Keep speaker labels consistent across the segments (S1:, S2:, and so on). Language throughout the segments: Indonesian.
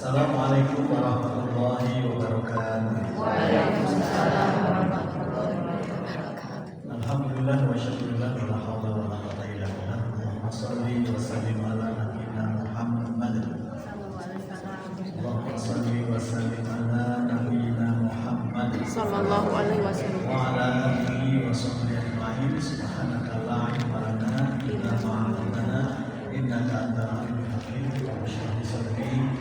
S1: Assalamualaikum warahmatullahi wabarakatuh.
S2: Waalaikumsalam warahmatullahi wabarakatuh.
S1: Alhamdulillah wa syukurillah wa la hawla wa la quwwata illa billah. Allahumma shalli wa sallim ala nabiyyina Muhammad. Allahumma shalli wa sallim ala nabiyyina Muhammad
S2: Sallallahu alaihi wasallam.
S1: wa ala alihi wa sahbihi ajma'in. Subhanaka la ilma lana illa ma 'allamtana innaka antal alimul hakim. Rabbi sadri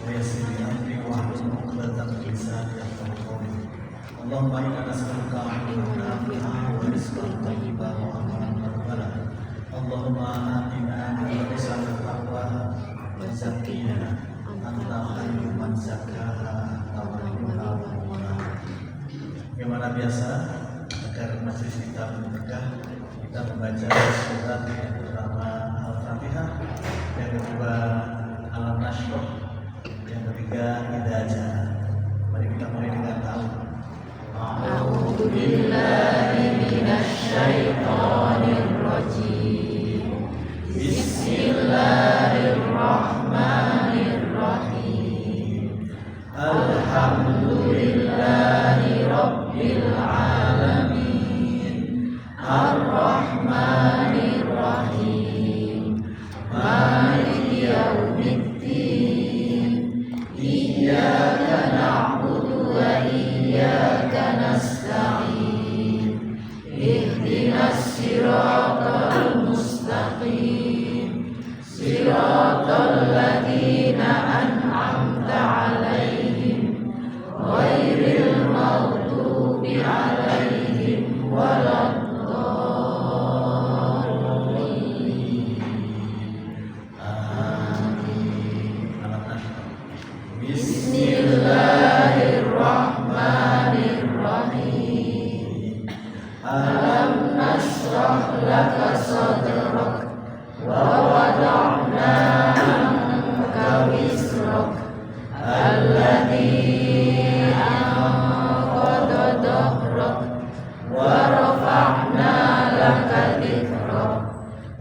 S1: wa yassir li amri wahlul 'uqdatam min lisani yafqahu qawli. Allahumma inna nas'aluka 'ilman nafi'an wa rizqan thayyiban wa amalan maqbulan. Allahumma atina min lisanil taqwa wa zakkiha anta khairu man zakkaha wa waliyuha wa mawlaha. Bagaimana biasa, agar majelis kita berkah, kita membaca surat yang pertama Al-Fatihah, yang kedua Alam Nashrah, yang ketiga Idza Jaa. Mari kita mulai dengan ta'awudz.
S2: A'udzu billahi minasy syaithanir rajim. Bismillahirrahmanirrahim. Alhamdulillahi rabbil alamin. Ar-Rahmanir Rahim. Maliki yaumiddin. Iyyaka na'budu wa iyyaka nasta'in. Ihdinas siratal mustaqim. Siratal ladzina an'amta 'alaihim ghairil maghdubi 'alaihim waladdallin.
S1: Alam Nashrah.
S2: Bismillahirrahmanirrahim. Alam nashrah laka sadrak wa wada'na anka wizrak alladzi anqadha dhahrak wa rafa'na laka dhikrak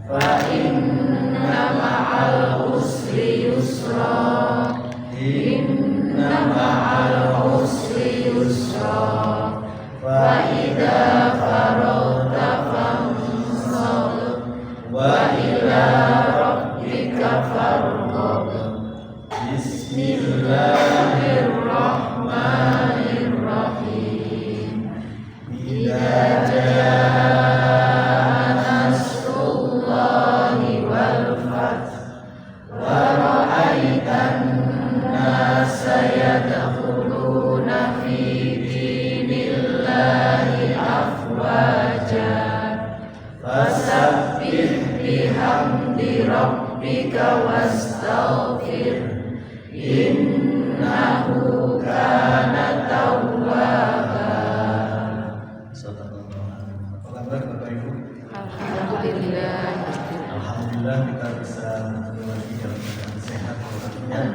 S2: fa inna ma'al usri yusra inna ma'al usri yusra fa idza faragta fansab wa ila rabbika farghab. Bismillahirrahmanirrahim. Idza jaa nasrullahi wal fath wa ra'aitan nasa yadkhuluna fi dinillahi afwaja fasabbih bihamdi rabbika wastaghfir innahu kana tawwaba.
S1: Apa kabar Bapak Ibu?
S2: Alhamdulillah.
S1: Alhamdulillah kita bisa bertemu lagi dalam keadaan sehat walafiat.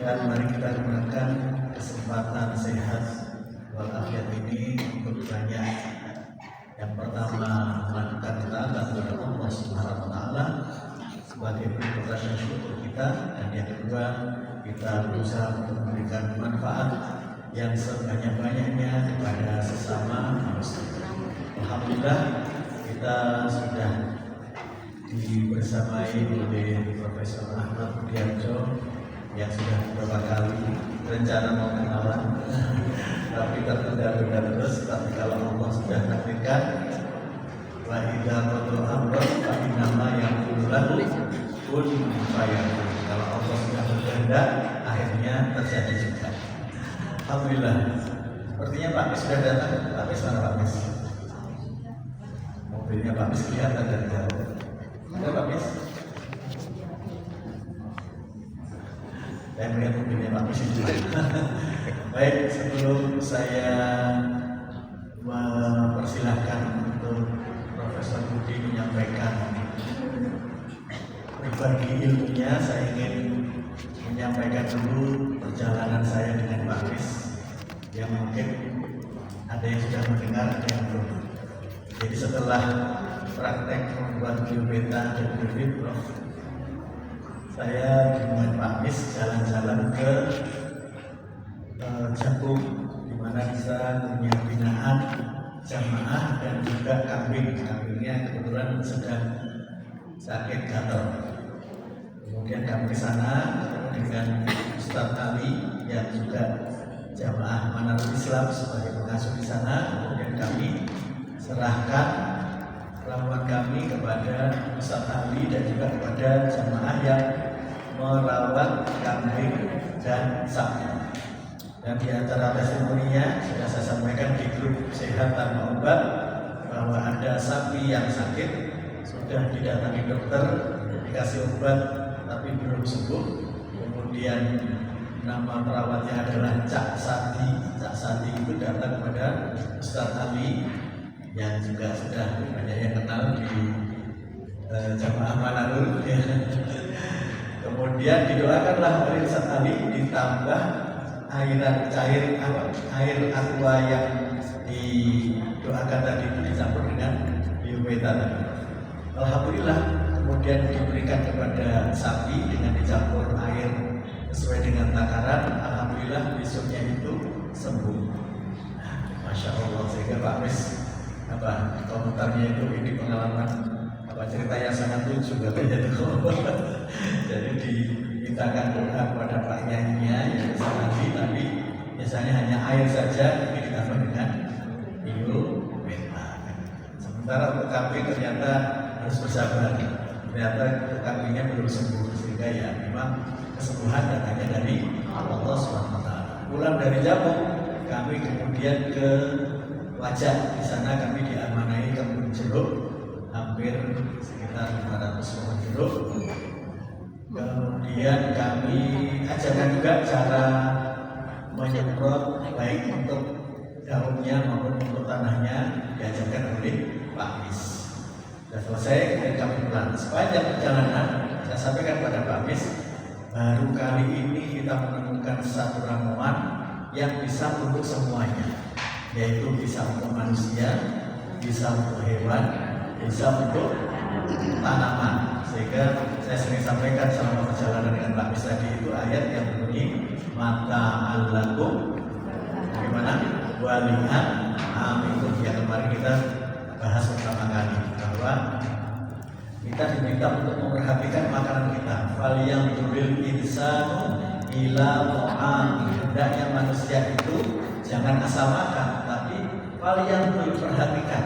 S1: Dan mari kita gunakan kesempatan sehat walafiat ini untuk banyak. Yang pertama, melakukan ketaatan kepada Allah Subhanahu wa taala sebagai bentuk rasa syukur kita, dan yang kedua, kita berusaha untuk memberikan manfaat yang sebanyak-banyaknya kepada sesama manusia. Alhamdulillah, kita sudah dibersamai oleh Profesor Ahmad Budiarjo yang sudah beberapa kali rencana mau kenalan tapi tertunda-tunda terus. Tapi kalau Allah sudah takdirkan, wa idza qadara amran fa innama yaqulu lahu kun fayakun. Kalau Allah sudah berkehendak, akhirnya terjadi juga. Alhamdulillah. Sepertinya Pak Mis sudah datang. Pak Mis mana Pak Mis? Mobilnya Pak Mis kelihatan dari jauh. Ada Pak Mis? Saya melihat mobilnya Pak Mis itu. Baik, sebelum saya mempersilahkan untuk Profesor Budi menyampaikan berbagi ilmunya, saya ingin menyampaikan dulu perjalanan saya dengan Pak Mis yang mungkin ada yang sudah mendengar, ada yang belum. Jadi setelah praktek membuat biobeta dan biofit, saya dengan Pak Mis jalan-jalan ke Jagung, di mana bisa punya binaan jamaah dan juga kambingnya kebetulan sedang sakit gatal. Kemudian kami ke sana dengan Ustadz Ali yang juga jamaah Manarul Islam sebagai pengasuh di sana. Kemudian kami serahkan ramuan kami kepada Ustadz Ali dan juga kepada jamaah yang merawat kambing dan sapi. Dan di antara testimoninya sudah saya sampaikan di grup Sehat Tanpa Obat bahwa ada sapi yang sakit sudah didatangi dokter, dikasih obat tapi belum sembuh. Kemudian nama perawatnya adalah Cak Sadi. Cak Sadi itu datang kepada Ustadz Ali yang juga sudah banyak yang kenal di jamaah Manarul. Kemudian didoakanlah oleh Ustadz Ali ditambah air aqua yang didoakan tadi itu dicampur dengan biometa tadi. Alhamdulillah kemudian diberikan kepada sapi dengan dicampur air sesuai dengan takaran. Alhamdulillah besoknya itu sembuh. Masya Allah, sehingga Pak Mis komentarnya itu ini pengalaman cerita yang sangat lucu katanya itu. Jadi dimintakan doa kepada Pak Yainya yang nanti, tapi biasanya hanya air saja, ini ditambah dengan biometa. Sementara untuk kambing ternyata harus bersabar. Ternyata kambingnya belum sembuh, sehingga ya memang kesembuhan datangnya dari Allah SWT. Pulang dari Jagung, kami kemudian ke Wajah. Di sana kami diamanai kebun jeruk hampir sekitar 500 pohon jeruk. Kemudian kami ajarkan juga cara menyemprot baik untuk daunnya maupun untuk tanahnya, diajarkan oleh Pak Mis. Sudah selesai, kemudian kami pulang. Sepanjang perjalanan saya sampaikan pada Pak Mis, baru kali ini kita menemukan satu ramuan yang bisa untuk semuanya, yaitu bisa untuk manusia, bisa untuk hewan, bisa untuk tanaman. Sehingga saya sering sampaikan selama perjalanan dengan Pak Mis tadi itu ayat yang berbunyi mata allakum bagaimana walihan amikum, yang kemarin kita bahas pertama kali bahwa kita diminta untuk memperhatikan makanan kita. Fal yang turil insanu ila ta'ami, hendaknya manusia itu jangan asal makan, tapi fal yang turil, perhatikan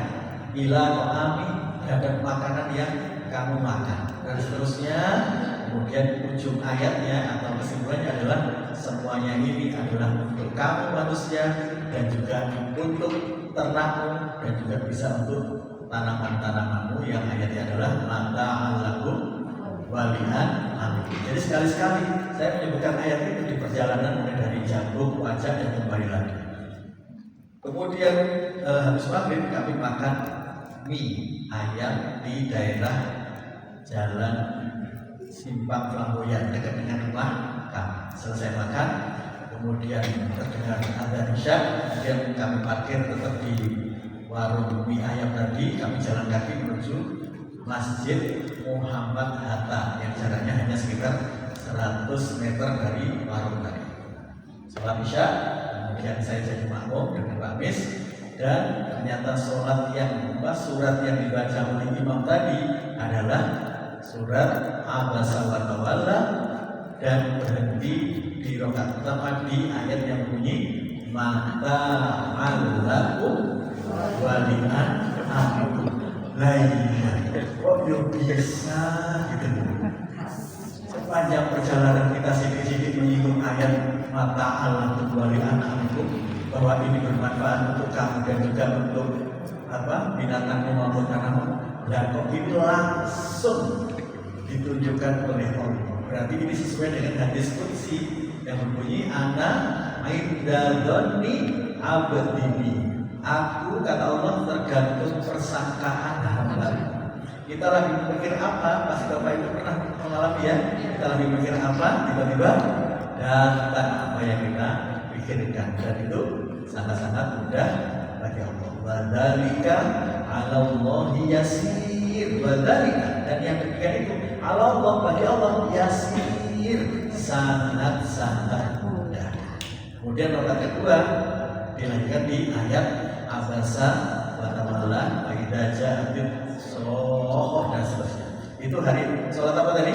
S1: ila ta'ami, terhadap makanan yang kamu makan, dan seterusnya. Kemudian ujung ayatnya atau kesimpulannya adalah semuanya ini adalah untuk kamu manusia dan juga untuk ternakmu dan juga bisa untuk tanaman-tanamanmu, yang ayatnya adalah mata'alakum walihan amikum. Jadi sekali-sekali saya menyebutkan ayat itu di perjalanan mulai dari Jagung, Wajah dan kembali lagi. Kemudian habis maghrib kami makan mie ayam di daerah Jalan Simpang Flamboyan dekat dengan rumah kami. Selesai makan, kemudian terdengar adzan Isya, kemudian kami parkir tetap di warung mie ayam tadi. Kami jalan kaki menuju Masjid Muhammad Hatta yang jaraknya hanya sekitar 100 meter dari warung tadi. Sholat Isya, kemudian saya jadi makmum dengan Pak Mis, dan ternyata surat yang dibaca oleh imam tadi adalah surat Abasa wa Tawalla, dan berhenti di rakaat pertama di ayat yang bunyi mata'allakum walihan amikum. Kok yo bisa gitu. Sepanjang perjalanan kita sidik-sidik menyinggung ayat mata'allakum walihan amikum, bahwa ini bermanfaat untuk kamu dan juga untuk binatangmu maupun tanaman, dan kok ini langsung ditunjukkan oleh Allah. Berarti ini sesuai dengan hadis qudsi yang berbunyi ana inda dzanni abdi. Aku, kata Allah, tergantung persangkaan hamba. Kita lagi mikir apa? Pasti Bapak Ibu pernah mengalami ya. Kita lagi mikir apa? Tiba-tiba datang apa yang kita pikirkan, dan itu sangat-sangat mudah bagi Allah. Wadzalika 'alallahi yasir. Wadzalika, dan yang ketiga itu Allah bagi Allah yasir, sangat mudah. Kemudian rokaat kedua dilanjutkan di ayat abasa wa tawalla wa idza ja'at soh dan seterusnya. Itu hari sholat apa tadi?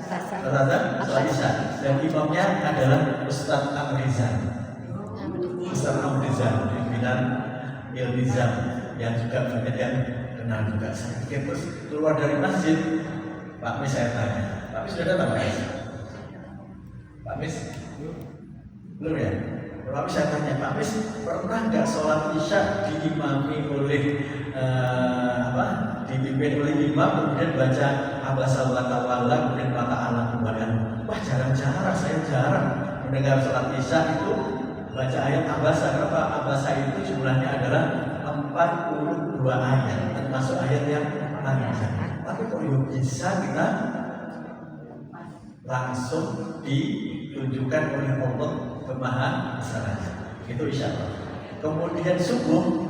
S1: Sholat Isya. Dan imamnya adalah Ustaz Amrizan. Ustaz Amrizan, pimpinan Ilmizam yang juga banyak yang kenal juga. Saya pikir terus keluar dari masjid, Pak Mis saya tanya, Pak Mis sudah datang Pak Mis? Pak Mis? Belum ya? Pak Mis saya tanya, Pak Mis pernah nggak sholat Isya diimami oleh dipimpin oleh imam kemudian baca abasa wa tawalla kemudian ta'ala kembalian? Wah jarang-jarang, saya jarang mendengar sholat Isya itu baca ayat abasa. Kenapa? Abasa itu jumlahnya adalah 42 ayat, termasuk ayat yang panjang. Tapi kok bisa kita langsung ditunjukkan oleh Allah Kemahabesarannya. Itu Isya. Kemudian subuh,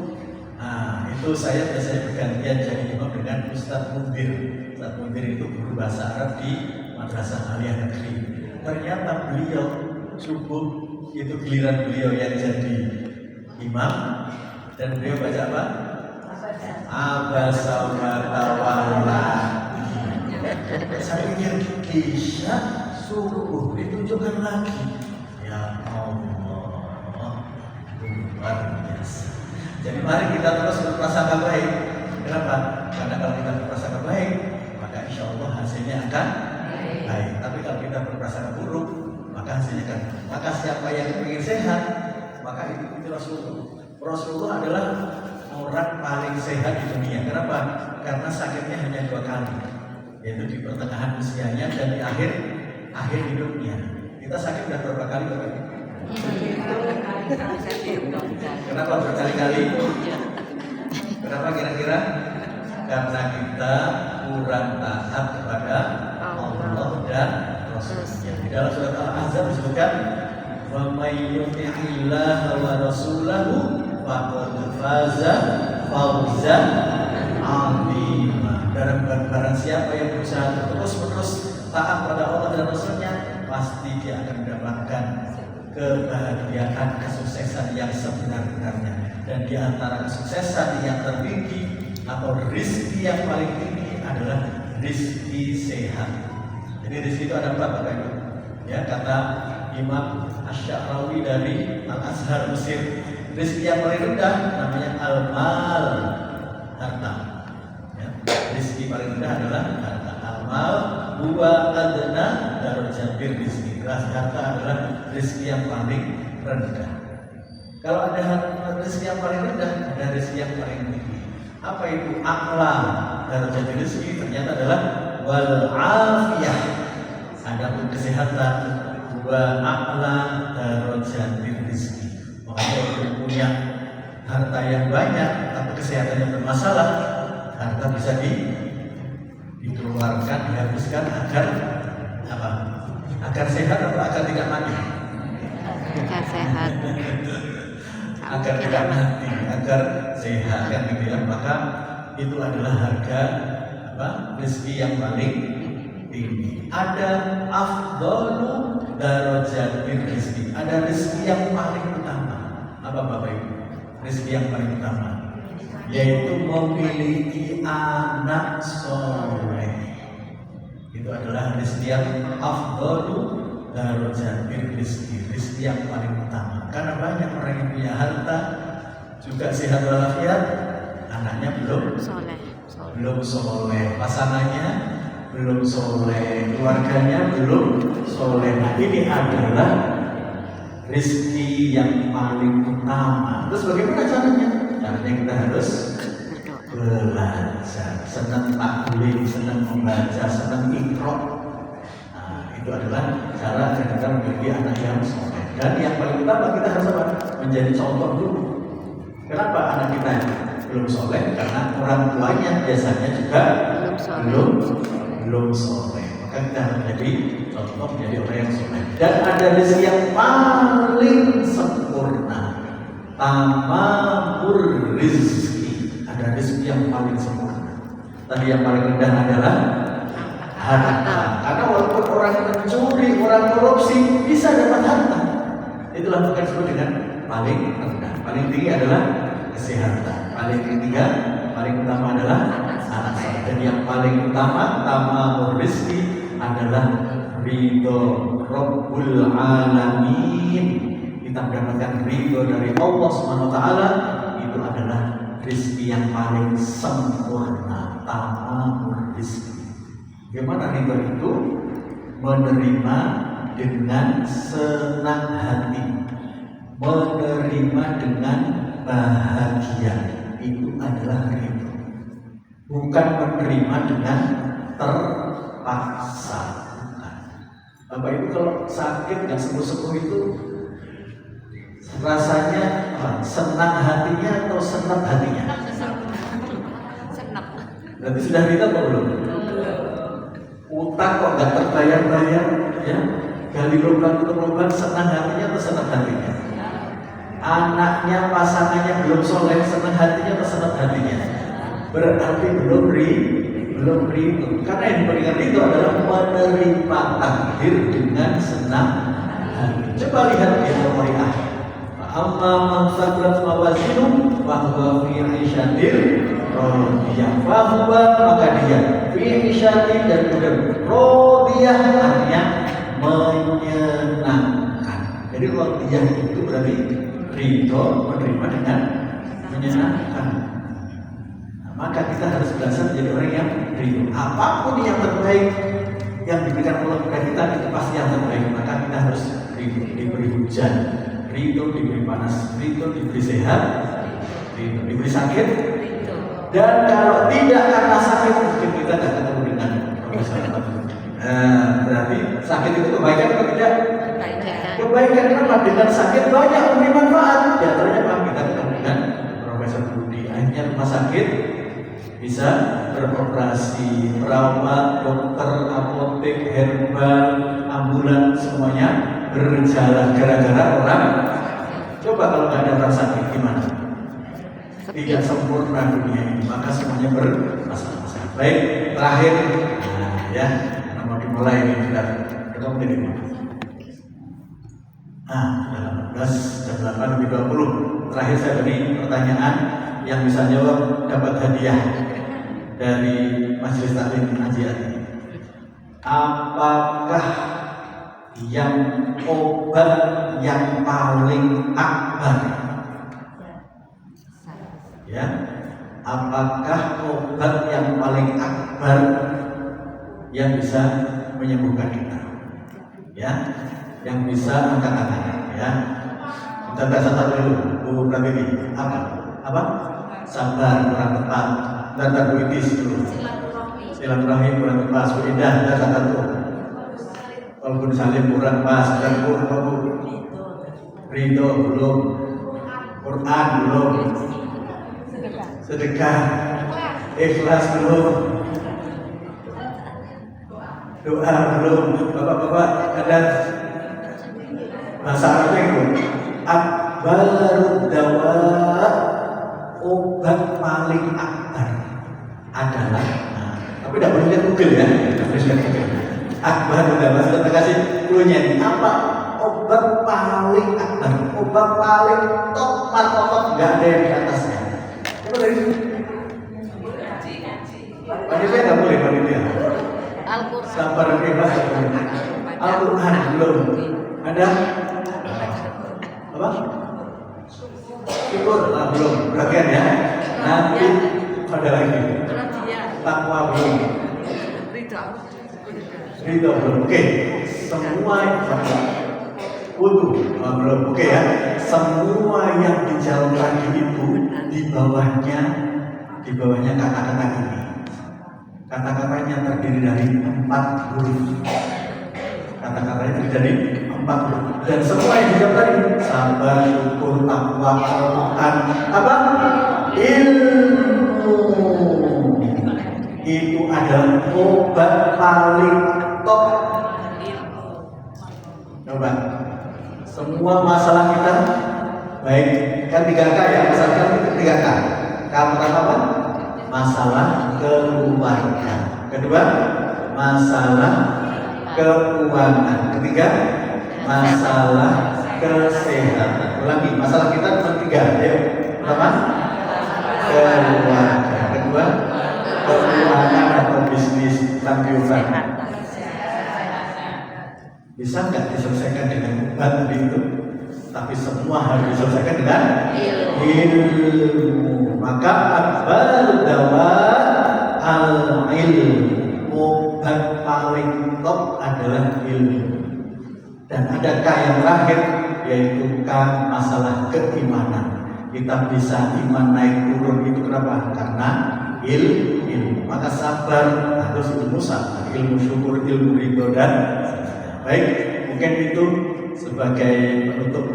S1: itu saya biasanya bergantian jadi imam dengan Ustaz Mundir. Ustaz Mundir itu guru bahasa Arab di Madrasah Aliyah Negeri. Ternyata beliau subuh itu giliran beliau yang jadi imam dan beliau baca apa? Abasa wa tawalla. Saya pikir Isya subuh ditunjukkan lagi. Ya Allah, luar biasa. Jadi mari kita terus berprasangka baik. Kenapa? Karena kalau kita berprasangka baik, maka insya Allah hasilnya akan baik. Tapi kalau kita berprasangka buruk, maka hasilnya akan. Maka siapa yang ingin sehat, maka itu Rasulullah. Rasulullah adalah orang paling sehat di dunia. Kenapa? Karena sakitnya hanya 2 kali, yaitu di pertengahan usianya dan di akhir hidupnya. Kita sakit sudah berapa kali Bapak? Kenapa berkali-kali? Kenapa kira-kira? Karena kita kurang taat kepada Allah dan Rasulnya. Di dalam surat Al-Ahzab disebutkan, "Wa may yuti'illaha wa rasulahu faqad faza fawzan 'azima." Barang siapa yang berusaha terus-menerus taat pada Allah dan Rasulnya, pasti dia akan mendapatkan kebahagiaan, kesuksesan yang sebenar-benarnya. Dan di antara kesuksesan yang tertinggi atau rizki yang paling tinggi adalah rizki sehat. Jadi rizki itu ada 4 Bapak Ibu. Ya, kata Imam Asy-Sya'rawi dari Al-Azhar Mesir, rizki yang paling rendah namanya al-mal, harta. Ya, rizki paling rendah adalah harta. Al-mal huwa adna darajatir rizki. Harta adalah rizki yang paling rendah. Kalau ada rizki yang paling rendah, ada rizki yang paling tinggi. Apa itu? A'la darajatir rizki ternyata adalah wal afiyah. Adapun kesehatan, wa a'la darajatir rizki. Makanya kalau punya harta yang banyak tapi kesehatannya bermasalah, harta bisa dikeluarkan, dihabiskan agar apa? Agar sehat atau agar tidak mati?
S2: Agar sehat.
S1: Agar tidak mati, agar sehat kan gitu ya. Maka itu adalah harga rezeki yang paling tinggi. Ada afdalu darajatir rezeki. Ada rezeki yang paling utama. Apa Bapak Ibu? Rezeki yang paling utama yaitu memiliki anak soleh. Itu adalah rezeki yang afdalu darajatir rezeki, rezeki yang paling utama. Karena banyak orang yang punya harta juga sehat walafiat, anaknya belum soleh, pasangannya belum soleh, keluarganya belum soleh. Nah, ini adalah rezeki yang paling utama. Terus bagaimana caranya? Caranya kita harus belajar, senang taklim, senang membaca, senang iqra. Nah, itu adalah cara agar kita memiliki anak yang soleh. Dan yang paling utama kita harus apa? Menjadi contoh dulu. Kenapa anak kita belum soleh? Karena orang tuanya biasanya juga belum soleh. Maka kita harus menjadi contoh, menjadi orang yang soleh. Dan ada rezeki yang paling sempurna, tamamur rizki. Ada rezeki yang paling sempurna. Tadi yang paling rendah adalah harta. Karena walaupun orang mencuri, orang korupsi bisa dapat harta. Itulah bukan disebut dengan paling rendah. Paling tinggi adalah kesehatan. Paling ketiga, paling utama adalah anak soleh. Dan yang paling utama rezeki adalah ridho Rabbul Alamin. Kita mendapatkan ridho dari Allah SWT, itu adalah rezeki yang paling sempurna. Tamamul rezeki. Bagaimana ridho itu? Menerima dengan senang hati, menerima dengan bahagia, itu adalah ridho. Bukan menerima dengan terpaksa. Bapak Ibu kalau sakit nggak sembuh-sembuh itu rasanya apa? Senang hatinya atau senang hatinya?
S2: Senang.
S1: Berarti sudah ridho atau belum? Utang kok nggak terbayar-bayar, ya? Gali lubang tutup lubang, senang hatinya atau senang hatinya? Anaknya, pasangannya belum soleh, senang hatinya atau senang hatinya? Berarti belum ridho. Karena yang diberikan itu adalah menerima takdir dengan senang hati. Coba lihat di Al-Qur'an. Amma man saqulat mawazinuhu fa huwa fi 'ishatin radiyah. Fa huwa, maka dia fi 'ishatin dan radiyah, artinya menyenangkan. Jadi radiyah itu berarti ridho, menerima dengan menyenangkan. Maka kita harus belajar menjadi orang yang ridho. Apapun yang terbaik yang diberikan Allah kepada kita itu pasti yang terbaik. Maka kita harus ridho. Diberi hujan, ridho. Diberi panas, ridho. Diberi sehat, ridho. Diberi sakit, dan kalau tidak karena sakit mungkin kita tidak ketemu dengan Profesor. Berarti sakit itu kebaikan atau tidak? Kebaikan. Kenapa? Dengan sakit banyak memberi manfaat. Di antaranya apa? Kita ketemu dengan Profesor Budi. Akhirnya rumah sakit bisa beroperasi, perawat, dokter, apotek, herbal, ambulan, semuanya berjalan gara-gara orang. Coba kalau nggak ada orang sakit gimana? Tidak sempurna dunia ini, maka semuanya bermasalah. Baik, terakhir, ya, mau dimulai ini sudah menjadi mana? 18 jam 8 lebih 20. Terakhir saya beri pertanyaan, yang bisa jawab dapat hadiah dari Majelis Taklim Ajiat. Apakah yang obat yang paling akbar? Ya, apakah obat yang paling akbar yang bisa menyembuhkan kita? Ya, yang bisa angkat tangan. Ya, kita tes satu dulu. Bu Pratiwi, apa? Sabar, kurang tepat. Dan terbuitis dulu. Silaturahmi kurang tepat. Sudah, dan satu. Walaupun salim kurang pas. Dan kurang ridho belum. Quran belum. Sedekah, ikhlas belum. Doa belum. Bapak-bapak ada bahasa Arabnya itu. Akbarud dawa, obat paling akbar adalah, tapi tidak boleh lihat Google ya, tidak boleh lihat Google. Akbarud dawa, kita kasih cluenya. Apa obat paling akbar, obat paling top markotop, nggak ada yang di atasnya. Coba dari sini. Panitia nggak boleh, panitia.
S2: Al-Quran.
S1: Sabar bebas. Al-Quran belum. Ada? Apa? Syukur belum. Perhatian ya. Nanti ada lagi. Takwa belum. Ridho belum. Oke. Semua wudu belum. Oke ya. Semua yang dijalankan itu di bawahnya kata-kata ini. Kata-katanya terdiri dari 4 huruf. Kata-katanya terdiri dari 4 huruf. Dan semua yang dijawab tadi, sabar, syukur, takwa, Al-Quran, apa? Ilmu. Itu adalah obat paling top. Coba. Semua masalah kita, baik kan 3K ya, masalah kita itu 3K. Kamu apa? Masalah keluarga. Kedua, masalah keuangan. Ketiga, masalah kesehatan. Ulangi, masalah kita cuma 3. Ayo, pertama, keluarga. Kedua, keuangan atau bisnis tampilan. Bisa nggak diselesaikan dengan obat itu? Tapi semua harus diselesaikan dengan ilmu. Maka akbar dawa al-ilmu. Obat paling top adalah ilmu. Dan adakah yang terakhir, yaitu kan masalah keimanan. Kita bisa iman naik turun itu kenapa? Karena ilmu. Maka sabar harus ilmu sabar, ilmu syukur, ilmu ridho dan baik. Mungkin itu sebagai penutup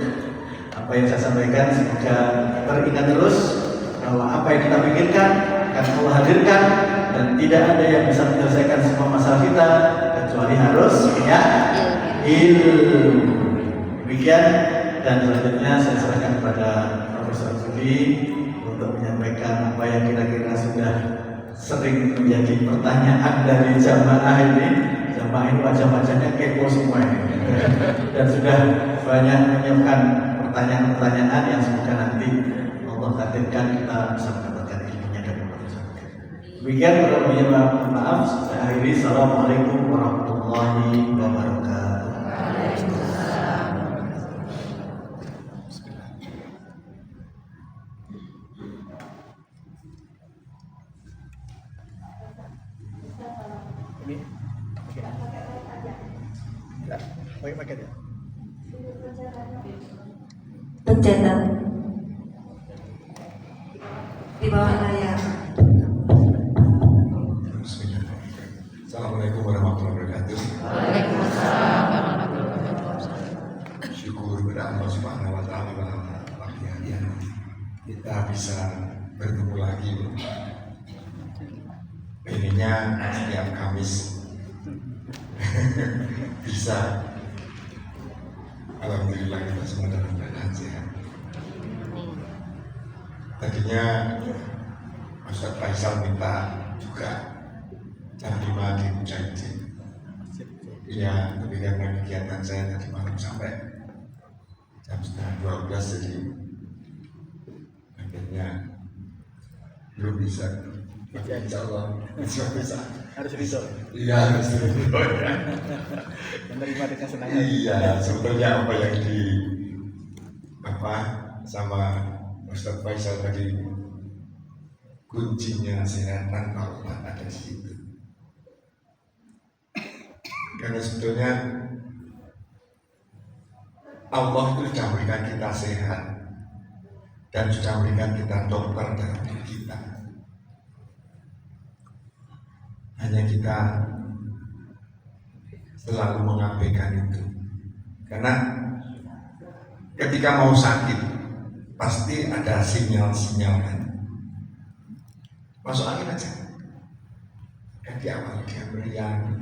S1: apa yang saya sampaikan. Semoga teringat terus bahwa apa yang kita pikirkan akan Allah hadirkan, dan tidak ada yang bisa menyelesaikan semua masalah kita kecuali harus punya ilmu. Demikian, dan selanjutnya saya serahkan kepada Profesor Budi untuk menyampaikan apa yang kira-kira sudah sering menjadi pertanyaan dari jamaah ini. Jamaah ini wajah-wajahnya kepo semua ini. Dan sudah banyak menyiapkan pertanyaan-pertanyaan yang semoga nanti Allah takdirkan kita bisa mendapatkan ilmunya dari Profesor. Demikian, mohon maaf, saya akhiri. Assalamualaikum warahmatullahi wabarakatuh. Ini, oke. Ya, pakai dia.
S3: Pencetak di bawah layar.
S4: Assalamualaikum warahmatullahi wabarakatuh.
S2: Waalaikumsalam warahmatullahi wabarakatuh.
S4: Syukur kepada Allah Subhanahu wa taala akhirnya kita bisa bertemu lagi. Ininya setiap Kamis bisa. Alhamdulillah kita semua dalam keadaan sehat. Tadinya Ustaz Faisal minta juga jam 5 di Mujahidin. Iya, tapi karena kegiatan saya tadi malam sampai jam setengah 12, jadi akhirnya belum bisa. Insya Allah bisa.
S1: Harus ridho.
S4: Iya, harus ridho.
S1: Menerima dengan senang.
S4: Iya, sebetulnya apa yang sama Ustaz Faisal tadi, kuncinya kesehatan Allah ada di situ. Karena sebetulnya Allah itu sudah memberikan kita sehat dan sudah memberikan kita dokter dalam diri kita. Hanya kita selalu mengabaikan itu. Karena ketika mau sakit pasti ada sinyal-sinyal kan. Masuk angin aja. Di awal dia meriang.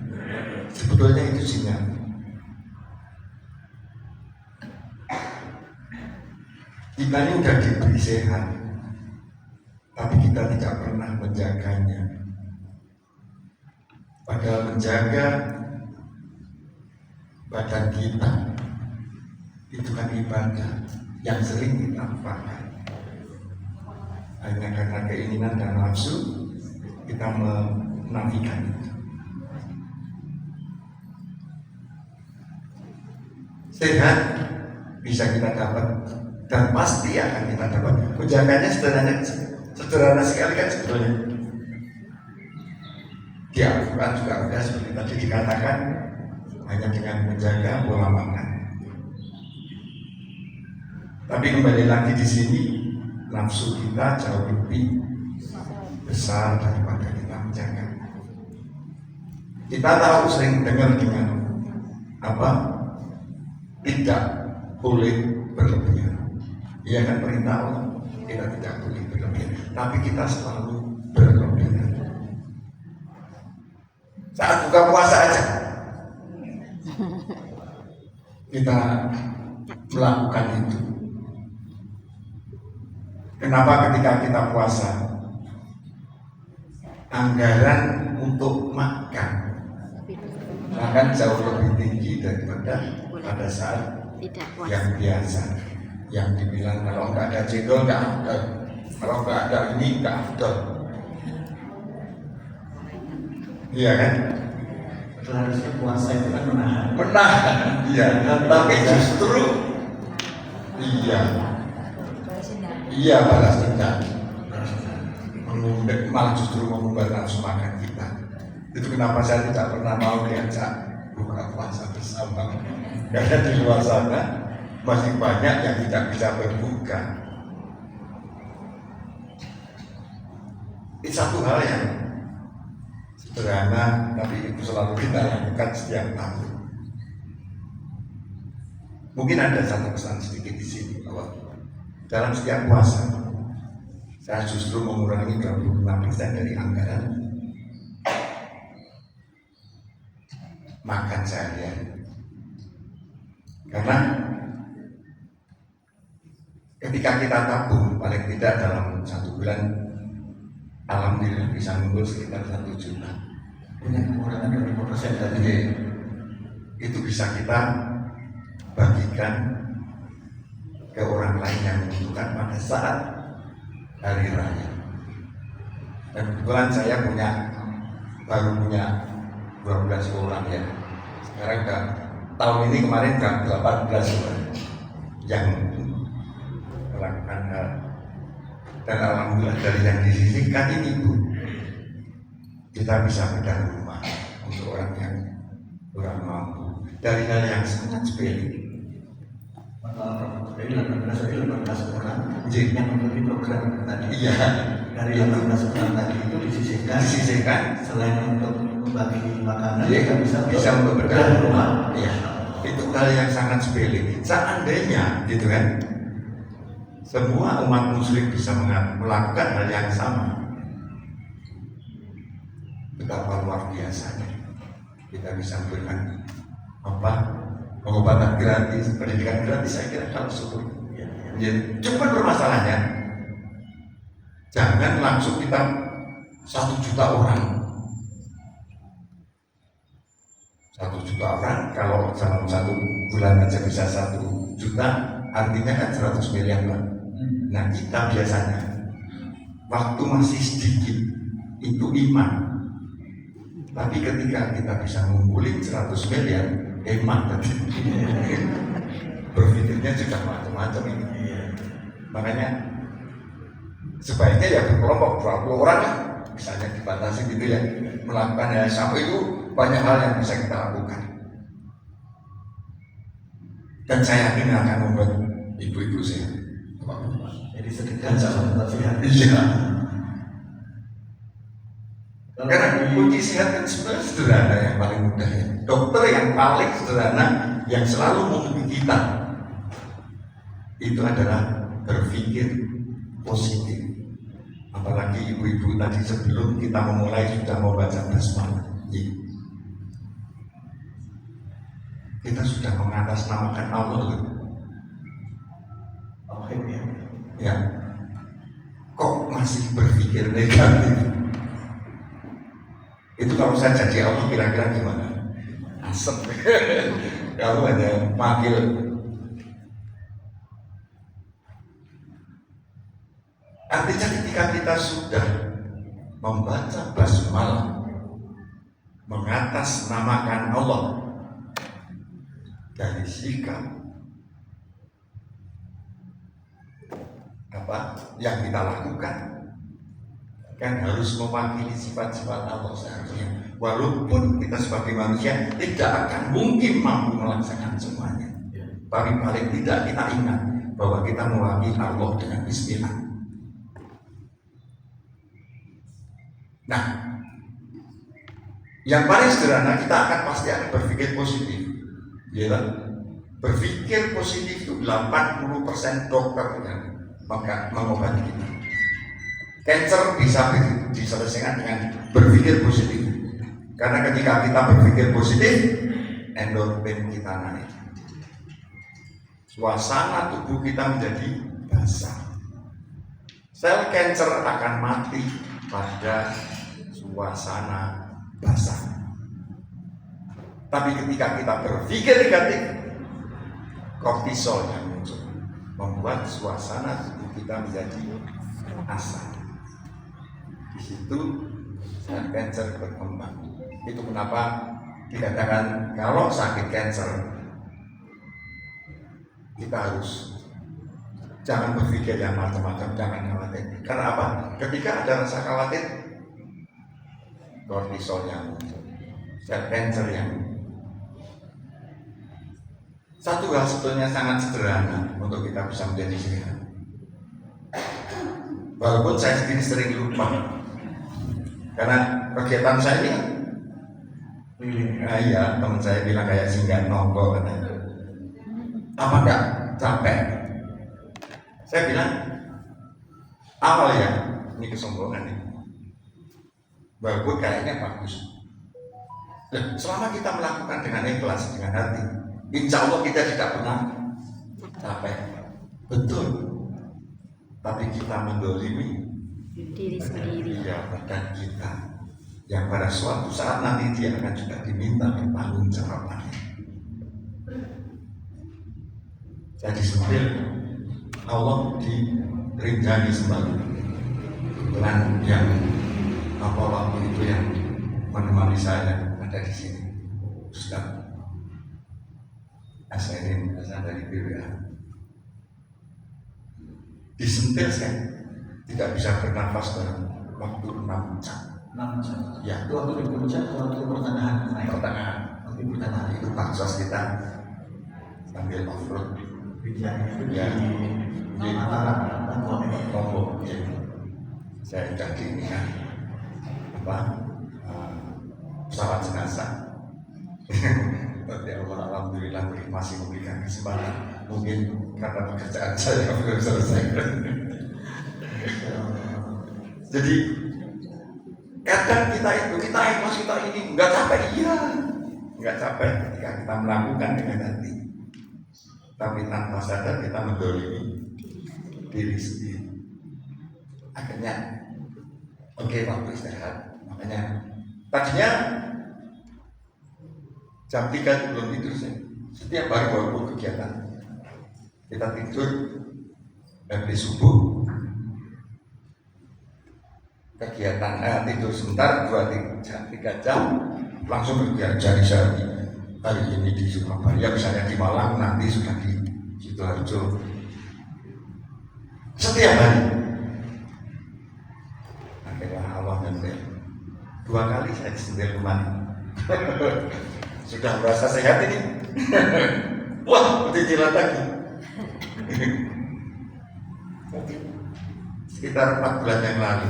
S4: Sebetulnya itu sinyal. Kita ini udah diberi sehat, tapi kita tidak pernah menjaganya. Padahal menjaga badan kita itu kan ibadah yang sering kita lupakan. Hanya karena keinginan dan nafsu kita menafikan itu. Sehat bisa kita dapat dan pasti akan kita dapat. Menjaganya sederhana sekali kan sebetulnya. Di Al-Quran juga ada seperti tadi dikatakan, hanya dengan menjaga pola makan. Tapi kembali lagi di sini, nafsu kita jauh lebih besar daripada kita menjaga. Kita tahu sering dengar dengan apa? Tidak boleh berlebihan. Iya kan perintah Allah, kita tidak boleh berlebihan. Tapi kita selalu berlebihan. Saat buka puasa aja kita melakukan itu. Kenapa ketika kita puasa anggaran untuk makan bahkan jauh lebih tinggi daripada pada saat
S2: Tidak puas.
S4: yang biasa, yang dibilang kalau nggak ada cendol nggak ada, kalau nggak ada ini nggak ada. Iya kan?
S1: Harusnya puasa itu kan menahan.
S4: Menahan, iya. Tapi justru iya balas dendam. Malah justru mengubah nafsu makan kita. Itu kenapa saya tidak pernah mau diajak buka puasa bersama. Karena di luar sana masih banyak yang tidak bisa berbuka. Ini satu hal yang sederhana, tapi itu selalu kita lakukan setiap tahun. Mungkin ada satu pesan sedikit di sini bahwa dalam setiap puasa saya justru mengurangi 25% dari anggaran makan seharian. Karena ketika kita tabung paling tidak dalam 1 bulan, alhamdulillah bisa ngumpul sekitar 1 juta.
S1: Punya pengurangan 25% tadi.
S4: Jadi itu bisa kita bagikan ke orang lain yang membutuhkan pada saat hari raya. Dan kebetulan saya baru punya 12 orang ya. Sekarang udah tahun ini kemarin udah 18 orang yang melakukan hal. Dan alhamdulillah dari yang disisihkan ini Bu, kita bisa bedah rumah untuk orang yang kurang mampu dari hal yang sangat sepele.
S1: Dari 18 orang
S4: Jadi,
S1: yang mengikuti program tadi.
S4: iya,
S1: Dari 18 orang tadi itu disisihkan selain untuk membagi makanan,
S4: Iya, bisa untuk bedah
S1: rumah.
S4: Iya, itu hal yang sangat sepele. Seandainya, gitu kan, semua umat muslim bisa melakukan hal yang sama, betapa luar biasanya kita bisa memberikan pengobatan gratis, pendidikan gratis. Saya kira kalau syukur. Ya, cuma bermasalahnya jangan langsung kita 1 juta orang. 1 juta orang kalau dalam 1 bulan aja bisa 1 juta, artinya kan 100 miliar Pak. Nah kita biasanya waktu masih sedikit itu iman. Tapi ketika kita bisa ngumpulin 100 miliar, hemat tadi. Berpikirnya juga macam-macam ini. Makanya sebaiknya ya berkelompok 20 orang lah, misalnya dibatasi gitu ya, melakukan hal yang sama. Itu banyak hal yang bisa kita lakukan. Dan saya yakin akan membuat ibu-ibu sehat.
S1: Jadi sedekah sama sehat.
S4: Iya. Karena kunci sehat kan sebenarnya sederhana, yang paling mudah ya. Dokter yang paling sederhana yang selalu membimbing kita itu adalah berpikir positif. Apalagi ibu-ibu tadi sebelum kita memulai sudah membaca basmalah. Kita sudah mengatasnamakan Allah loh.
S1: Oke ya.
S4: Ya. Kok masih berpikir negatif? Itu kalau saya jadi Allah kira-kira gimana? Asem. Kalau hanya manggil. Artinya ketika kita sudah membaca basmalah, mengatasnamakan Allah dari sikap apa yang kita lakukan, kan harus mewakili sifat-sifat Allah seharusnya. Walaupun kita sebagai manusia tidak akan mungkin mampu melaksanakan semuanya, tapi paling tidak kita ingat bahwa kita mewakili Allah dengan bismillah. Nah, yang paling sederhana kita akan pasti akan berpikir positif, ya kan? Berpikir positif itu 80% dokter yang mengobati kita. Cancer bisa diselesaikan dengan berpikir positif. Karena ketika kita berpikir positif, endorfin kita naik. Suasana tubuh kita menjadi basah. Sel cancer akan mati pada suasana basah. Tapi ketika kita berpikir negatif, kortisol yang muncul membuat suasana tubuh kita menjadi asam. Di situ sel kanker berkembang. Itu kenapa dikatakan kalau sakit kanker kita harus jangan berpikir yang macam-macam, jangan khawatir. Karena apa? Ketika ada rasa khawatir, kortisol yang muncul, sel kanker yang satu hal sebetulnya sangat sederhana untuk kita bisa menjadi sehat. Walaupun saya sendiri sering lupa, karena kegiatan saya ini, iya teman saya bilang kayak singgah nongko katanya. Apa enggak capek? Saya bilang awal ya, ini kesombongan nih. Walaupun kayaknya bagus. Nah, selama kita melakukan dengan ikhlas, dengan hati, insya Allah kita tidak pernah capek. Betul. Tapi kita mendolimi
S2: Diri sendiri.
S4: ya badan kita, yang pada suatu saat nanti dia akan juga diminta bertanggung jawabannya. Jadi sambil Allah dirinjani sembali kebetulan yang apa waktu itu yang menemani saya ada di sini, Ustaz Asyidin asal dari BWA. Disentil saya tidak bisa bernafas dalam waktu 6 jam.
S1: 6 jam.
S4: Ya,
S1: Itu waktu di puncak, waktu pertengahan naik.
S4: pertengahan
S1: Waktu pertengahan
S4: itu pansos kita sambil off-road
S1: ya di antara
S4: Lombok ya. Saya sudah di ini kan pesawat jenazah. Ya Allah, alhamdulillah masih memberikan kesempatan. Mungkin karena pekerjaan saya belum selesai. Jadi kadang kita ikhlas, kita ini nggak capek, iya, nggak capek ketika kita melakukan dengan hati. Tapi tanpa sadar kita mendolimi diri sendiri. Akhirnya, oke, waktu istirahat. Makanya tadinya jam 3 belum tidur saya. Setiap hari walaupun kegiatan kita tidur habis subuh, kegiatan tidur sebentar 2-3 jam langsung kerja cari sehari. Hari ini di Surabaya, misalnya di Malang, nanti sudah di Sidoarjo. Setiap hari. Akhirnya Allah nyentil. 2 kali saya disentil kemana. Sudah merasa sehat ini. Wah, cicilan lagi. Sekitar 4 bulan yang lalu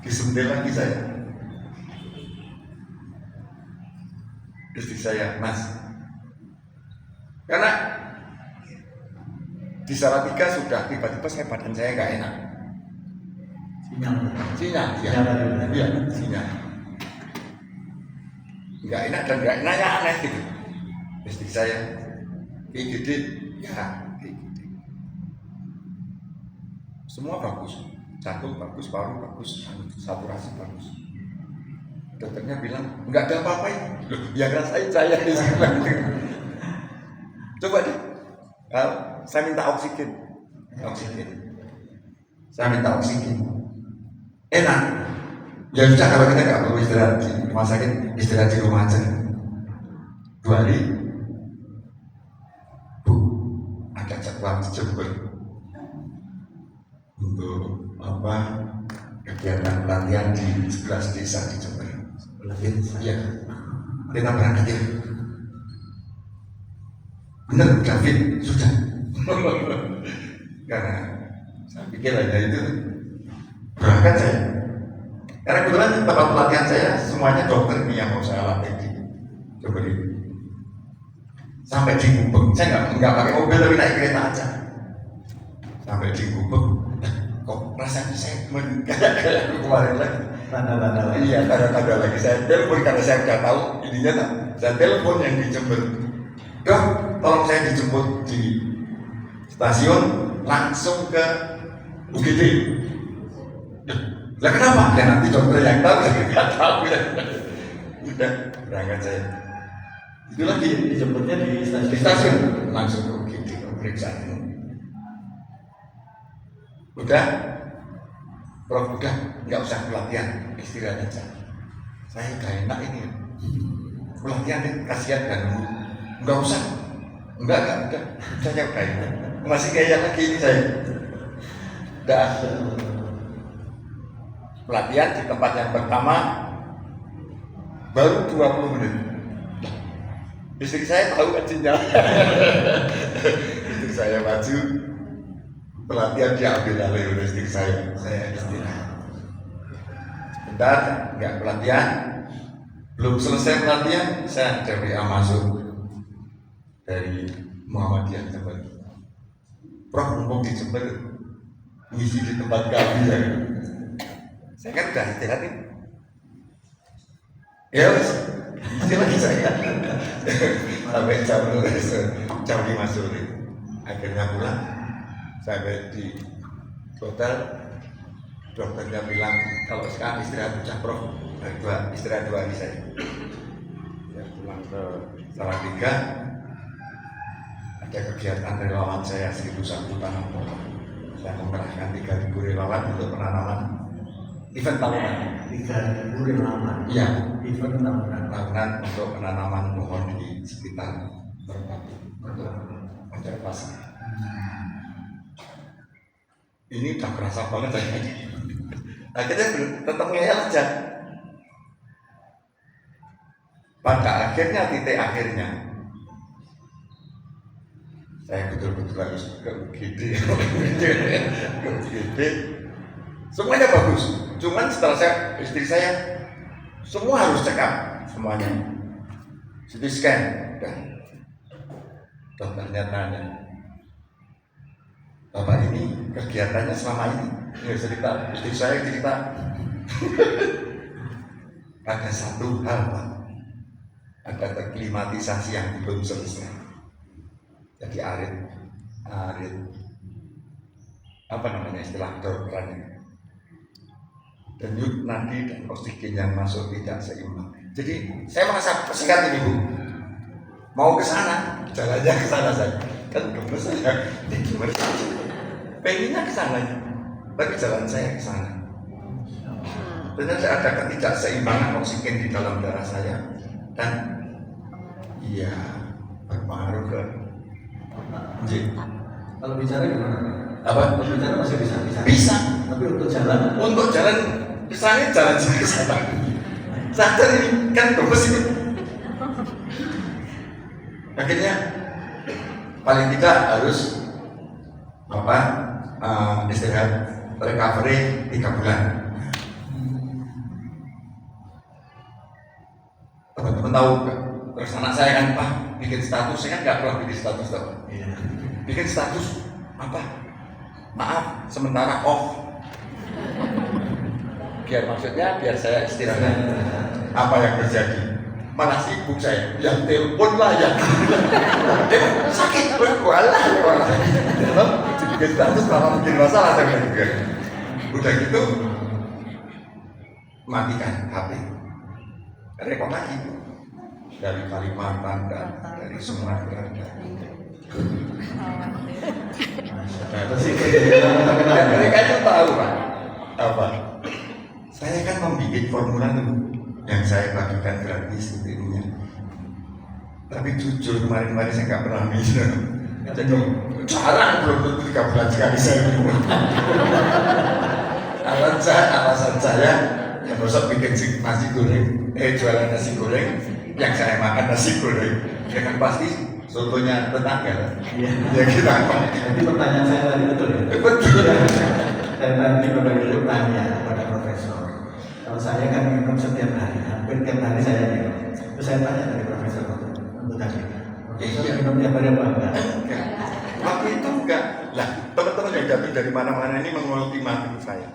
S4: disentil lagi saya. Istri saya, Mas, karena di Salatiga sudah tiba-tiba badan saya nggak enak. Sinyal, iya, sinyal. Nggak enak dan nggak enaknya aneh gitu. Istri saya, IGD, ya, IGD. Semua bagus, jantung bagus, paru bagus, saturasi bagus. Dokternya bilang, nggak ada apa-apa ini. Loh, yang rasain saya. Coba deh, saya minta oksigen. Saya minta oksigen. Enak. Ya sudah, kalau kita nggak perlu istirahat di rumah sakit, istirahat di rumah aja. 2 hari, Bu, ada jadwal Jember untuk kegiatan pelatihan di 11 desa di Jember. Iya, kita berangkat ya. Benar, David, sudah. Karena saya pikir hanya itu berangkat saya. Karena kebetulan tempat pelatihan saya semuanya dokter nih yang mau saya latih di Jember ini. Sampai di Gubeng, saya nggak pakai mobil tapi naik kereta aja. Sampai di Gubeng, kok rasanya saya kayak kemarin lagi.
S1: Tanda-tanda lagi.
S4: Iya, tanda-tanda lagi. Saya telepon karena saya udah tahu ininya tak. Saya telepon yang dijemput. Dok, tolong saya dijemput di stasiun langsung ke UGD. Lah kenapa? Ya nanti dokter yang tahu, saya nggak tahu ya. Udah berangkat saya. Itu lagi
S1: dijemputnya di
S4: di stasiun langsung ke UGD pemeriksaan. Udah, Prof udah nggak usah pelatihan, istirahat aja. Saya udah enak ini, pelatihan deh, kasihan dan nggak usah, enggak udah, saya udah enak. Masih kayak lagi ini saya, udah pelatihan di tempat yang pertama baru 20 menit. Istri saya tahu kacinya. Istri saya maju, pelatihan diambil alih oleh istri saya istirahat. Sebentar, nggak pelatihan, belum selesai pelatihan, saya ada WA masuk dari Muhammadiyah Jember. Prof, mumpung di Jember, ngisi di tempat kami ya. Saya kan udah istirahat nih. Ya wes, isi lagi saya. Sampai jam 5 sore. Akhirnya pulang, sampai di hotel, dokternya bilang kalau sekarang istirahat udah Prof, istirahat 2 hari saya. Ya, pulang ke Salatiga, ada kegiatan relawan saya 1.001 tanam pohon. Saya mengerahkan 3.000 relawan untuk penanaman event tahunan.
S1: 3.000 relawan.
S4: Iya,
S1: Event tahunan
S4: untuk penanaman pohon di sekitar Merpati untuk konservasi. Ini udah kerasa banget saya. Akhirnya tetap ngeyel aja. Pada akhirnya, titik akhirnya, saya betul-betul harus ke UGD. Semuanya bagus. Cuman setelah istri saya, semua harus check up semuanya. CT scan, dan dokternya tanya, Bapak ini kegiatannya selama ini, ya cerita, istri saya cerita, ada satu hal Pak, ada aklimatisasi yang belum selesai. Jadi arit, apa namanya istilah kedokterannya, denyut nadi dan oksigen yang masuk tidak seimbang. Jadi saya merasa persingkat ini Bu, mau ke sana, jalannya ke sana saya, kan gemes saya, gimana? Pengennya ke sana, tapi jalan saya ke sana. Ternyata ada ketidakseimbangan oksigen di dalam darah saya dan iya berpengaruh ke
S1: Kalau bicara gimana?
S4: apa?
S1: Kalau bicara masih bisa.
S4: Bisa.
S1: Tapi untuk jalan
S4: Ke sana jalan ke sana. Sadar ini kan gemes ini. Akhirnya paling tidak harus istirahat recovery 3 bulan. Teman-teman tahu terus anak saya kan Pak bikin status, saya kan nggak pernah bikin status tahu.
S1: Iya.
S4: Bikin status apa? Maaf, sementara off. Biar saya istirahat. Apa yang terjadi? Malah sibuk saya, yang telepon lah yang sakit berkualah. Bikin status malah bikin masalah saya juga. Udah gitu, matikan HP. Rekod lagi dari Kalimantan dan dari Sumatera. Mereka itu tahu Pak, apa? Saya kan membuat formula dulu yang saya bagikan gratis gitu ininya. Tapi jujur kemarin-kemarin saya nggak pernah minum. Jadi jarang, belum tentu 3 bulan sekali saya minum. Alasan saya yang besok bikin nasi goreng, jualan nasi goreng, yang saya makan nasi goreng, ya kan pasti sotonya tetangga.
S1: Iya.
S4: Ya kita apa?
S1: Jadi pertanyaan saya tadi betul ya?
S4: Betul.
S1: Saya tadi betul tanya kepada profesor. Kalau saya kan minum setiap hari, hampir tiap hari saya minum. Terus saya tanya dari profesor untuk tadi. Profesor minum tiap hari apa enggak?
S4: Enggak. Waktu itu enggak. Lah, teman-teman yang datang dari mana-mana ini mengultimatum saya.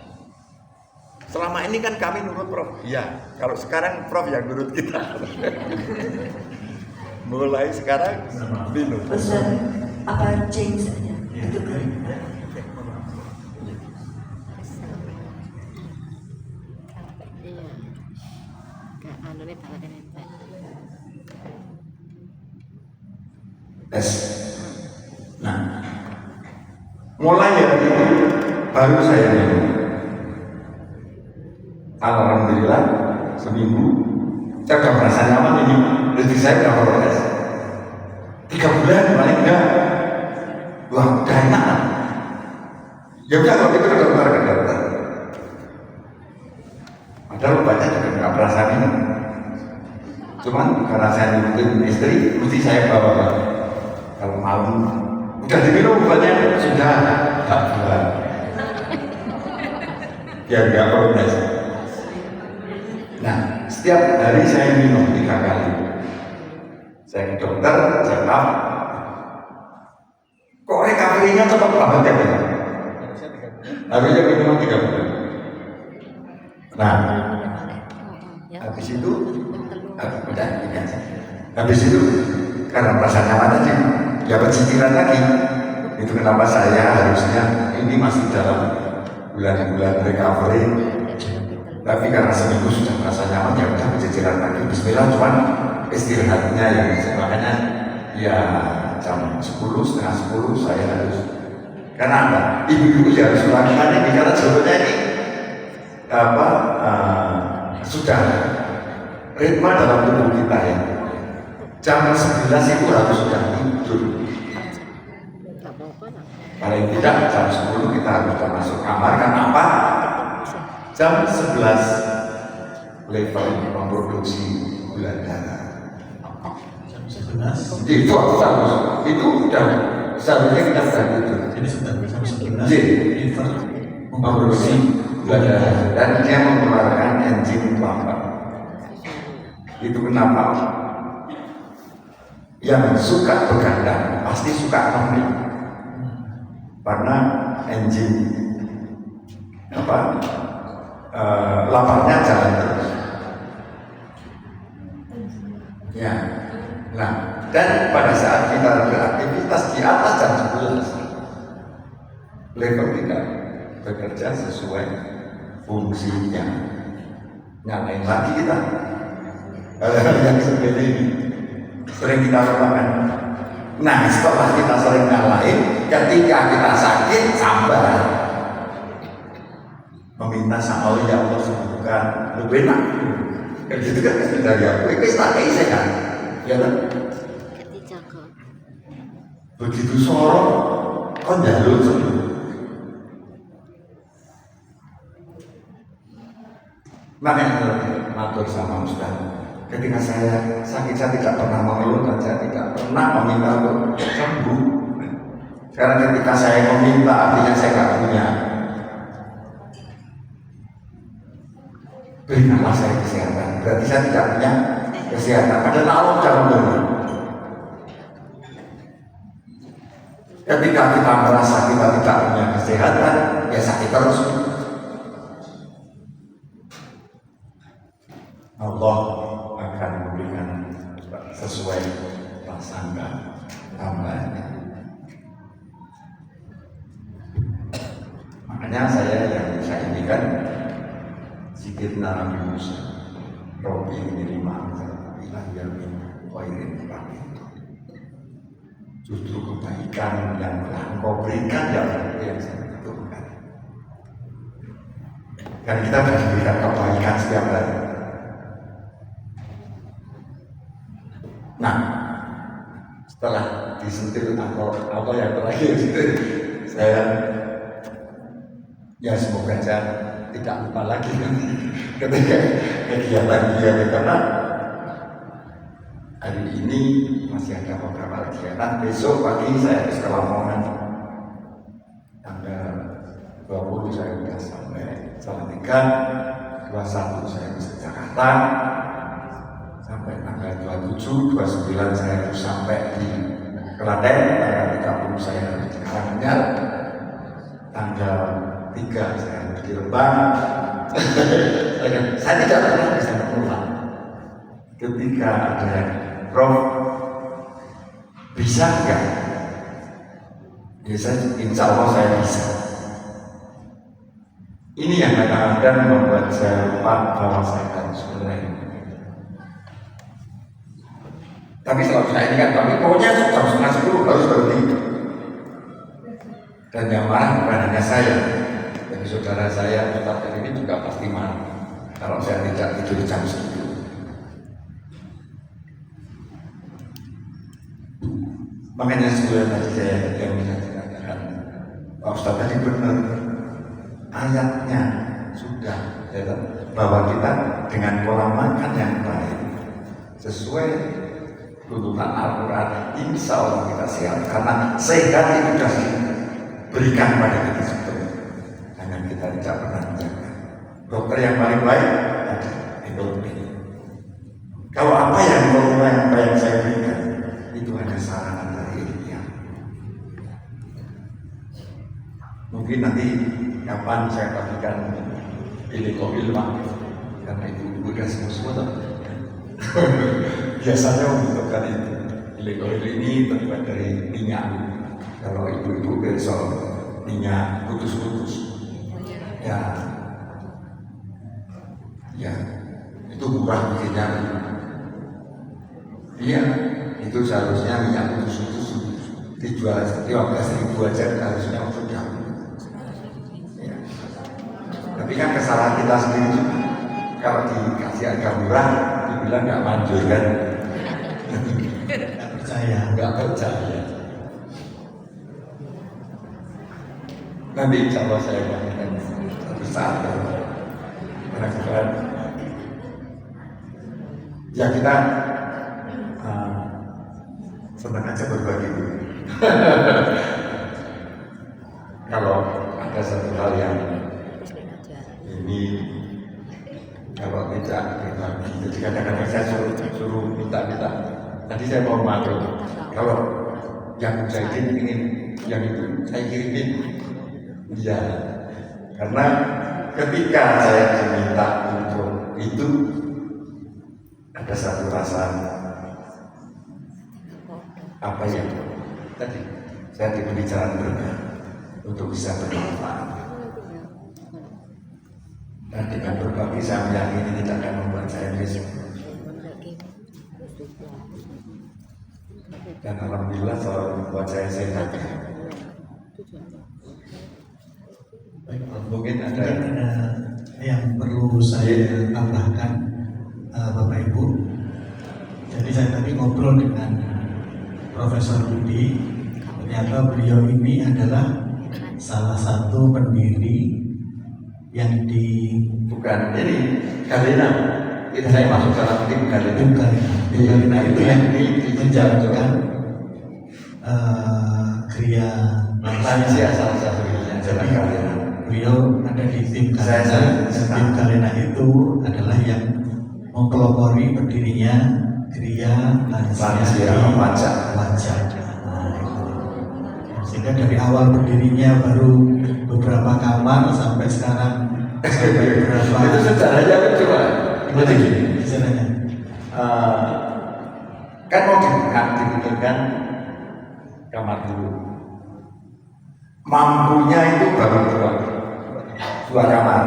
S4: Selama ini kan kami nurut Prof. Iya, kalau sekarang Prof yang nurut kita. Mulai sekarang minum.
S3: Pesan apa change saja itu kan.
S2: Iya. Ke anu nih tak ada nempel.
S4: tes. Nah, mulai dari itu baru saya minum. Alhamdulillah seminggu saya sudah merasa nyaman ini. Jadi saya sudah progres. 3 bulan paling enggak. Wah, udah enak. Ya udah kalau itu ke dokter. Padahal obatnya juga nggak berasa minum. Cuman karena saya ngikutin istri, mesti saya bawa. Kalau malam udah diminum obatnya sudah 4 bulan. Biar nggak progres. Nah, setiap hari saya minum 3 kali. Saya ke dokter, check up. Kok recovery-nya cepat banget ya? Harusnya minum 3 bulan. Nah, habis itu, udah, habis itu karena merasa nyaman aja, dapat cicilan lagi. Itu kenapa saya harusnya ini masih dalam bulan-bulan recovery. Tapi karena seminggu sudah merasa nyaman, ya udah cicilan lagi. Bismillah, cuman istirahatnya yang makanya ya jam 10, setengah 10 saya harus. Karena apa? Ibu-ibu ya harus melakukan ini karena sebetulnya ini sudah ritme dalam tubuh kita ya. Jam 11 itu harus sudah tidur. Paling tidak jam 10 kita harus sudah masuk kamar. Kenapa? Jam 11 level memproduksi gula darah.
S1: Jam 11.
S4: Itu harus. Itu udah seharusnya kita sudah tidur.
S1: Jadi sudah jam 11.
S4: Liver memproduksi gula darah dan dia mengeluarkan enzim lambat. Itu kenapa yang suka begadang pasti suka ngemil karena enzim laparnya jalan terus. Ya, nah dan pada saat kita beraktivitas di atas jam 11 level tidak bekerja sesuai fungsinya, nyalain lagi kita. Hal-hal yang seperti ini sering kita lakukan. Nah, setelah kita sering nyalain, ketika kita sakit, sabar, meminta sama Allah, ya Allah sembuhkan, lebih enak. Kan gitu kan dari aku, itu tak sehat, ya kan? Begitu sorong, kok jalur sembuh. Makanya matur sama Ustaz. Ketika saya sakit, saya tidak pernah mengeluh dan saya tidak pernah meminta untuk sembuh. Sekarang ketika saya meminta, artinya saya tidak punya. Berikanlah saya kesehatan. Berarti saya tidak punya kesehatan. Padahal Allah sudah memberi. Ketika kita merasa kita tidak punya kesehatan, ya sakit terus. Allah akan memberikan sesuai prasangka hambanya. Makanya yang saya indikan zikir Nabi Musa, Robi ini 5 bilang yamin khairin itu. Justru kebaikan yang telah engkau berikan yang saya butuhkan. Dan kita sudah diberikan kebaikan setiap hari. Nah, setelah disentil atau yang terakhir saya ya semoga saya tidak lupa lagi ketika kegiatan karena hari ini masih ada beberapa kegiatan. Besok pagi saya habis ke Lamongan, tanggal 20 saya sudah sampai Salatiga, 21 saya habis ke Jakarta, sampai tanggal 27, 29 saya harus sampai di Klaten, tanggal 30 saya harus di Karanganyar, tanggal 3 saya harus di Rembang. Saya tidak pernah bisa pulang. Ketika ada Prof, bisa enggak? Ya insya Allah saya bisa. Ini yang kadang-kadang membuat saya lupa bahwa saya harus mulai. Tapi selalu saya ingat, tapi pokoknya harus
S5: Dan yang marah bukan hanya saya, tapi saudara saya tetap ini juga pasti marah kalau saya tidak tidur jam segitu. Makanya sebelum tadi saya yang mengatakan Pak Ustadz tadi benar, ayatnya sudah ya, bahwa kita dengan pola makan yang baik sesuai tuntunan Al-Quran, insya Allah kita sehat, karena sehat itu sudah diberikan pada kita sebetulnya, hanya kita tidak pernah menjaga. Dokter yang paling baik ekonomi. Kalau apa yang baik saya berikan itu hanya saran dari ilmiah. Mungkin nanti kapan saya bagikan ilmu karena itu udah semua biasanya membutuhkan itu. Ilmu ini terbuat dari minyak. Kalau ibu-ibu besok minyak putus-putus, ya itu murah bikinnya. Iya, itu seharusnya minyak putus-putus dijual 15.000 aja harusnya sudah. Ya. Tapi kan kesalahan kita sendiri juga. Kalau dikasih harga murah, dibilang nggak manjur kan? Nggak percaya. Nanti insya Allah saya bagikan satu saat mudah-mudahan ya kita senang aja berbagi dulu. Kalau ada satu hal yang ini kalau tidak berbagi, jadi kadang-kadang saya suruh minta. Tadi saya mau maklum, kalau yang saya ingin yang itu saya kirimin. Iya, karena ketika saya diminta untuk itu ada satu rasa apa ya tadi saya diberi jalan berkah untuk bisa bermanfaat, dan dengan berbagi saya meyakini tidak akan membuat saya miskin. Dan alhamdulillah selalu membuat saya sehat. Mungkin ada
S1: yang perlu saya tambahkan, Bapak Ibu. Jadi saya tadi ngobrol dengan Profesor Budi, ternyata beliau ini adalah salah satu pendiri yang
S5: bukan ini Galena. Itu saya masuk dalam tim Galena.
S1: Galena itu yang menjalankan kriya
S5: lansia salah satunya jalan Galena.
S1: Beliau ada di tim Galena. Tim Galena itu adalah yang mempelopori berdirinya kriya lansia wajah. Sehingga dari awal berdirinya baru beberapa kamar sampai sekarang sampai berapa?
S5: Itu sejarahnya coba.
S1: Gimana gini sejarahnya?
S5: Kan mau dibikinkan kamar dulu. Mampunya itu baru dua kamar.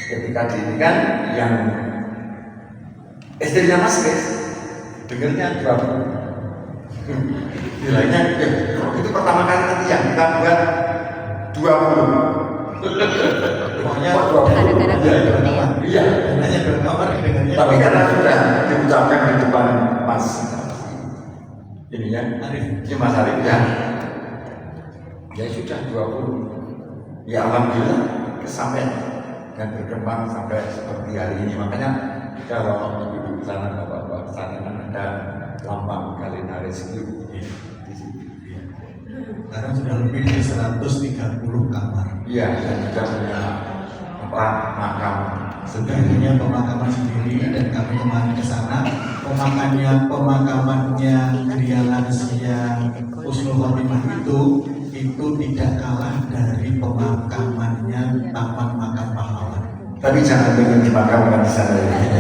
S5: Ketika diinginkan yang istrinya Mas Kris dengarnya 20. Nilainya kalau itu pertama kali nanti yang kita buat 20. Pokoknya 20. Iya.
S1: Hanya dua kamar dengarnya.
S5: Tapi karena sudah diucapkan di depan Mas ini ya, Mas Arif ya. Ya sudah 20. Ya alhamdulillah kesampaian dan berkembang sampai seperti hari ini. Makanya kalau ibu di sana bapak-bapak sana kan ada lambang Galena Rescue di sini.
S1: Sekarang sudah lebih dari 130 kamar.
S5: Iya, dan sudah punya makam
S1: Sudah punya pemakaman sendiri, dan kami kemarin ke sana. Pemakamannya kriya lansia Husnul Khotimah itu tidak kalah dari pemakamannya Taman Makam Pahlawan.
S5: Tapi jangan ingin dimakamkan di sana.
S1: Jadi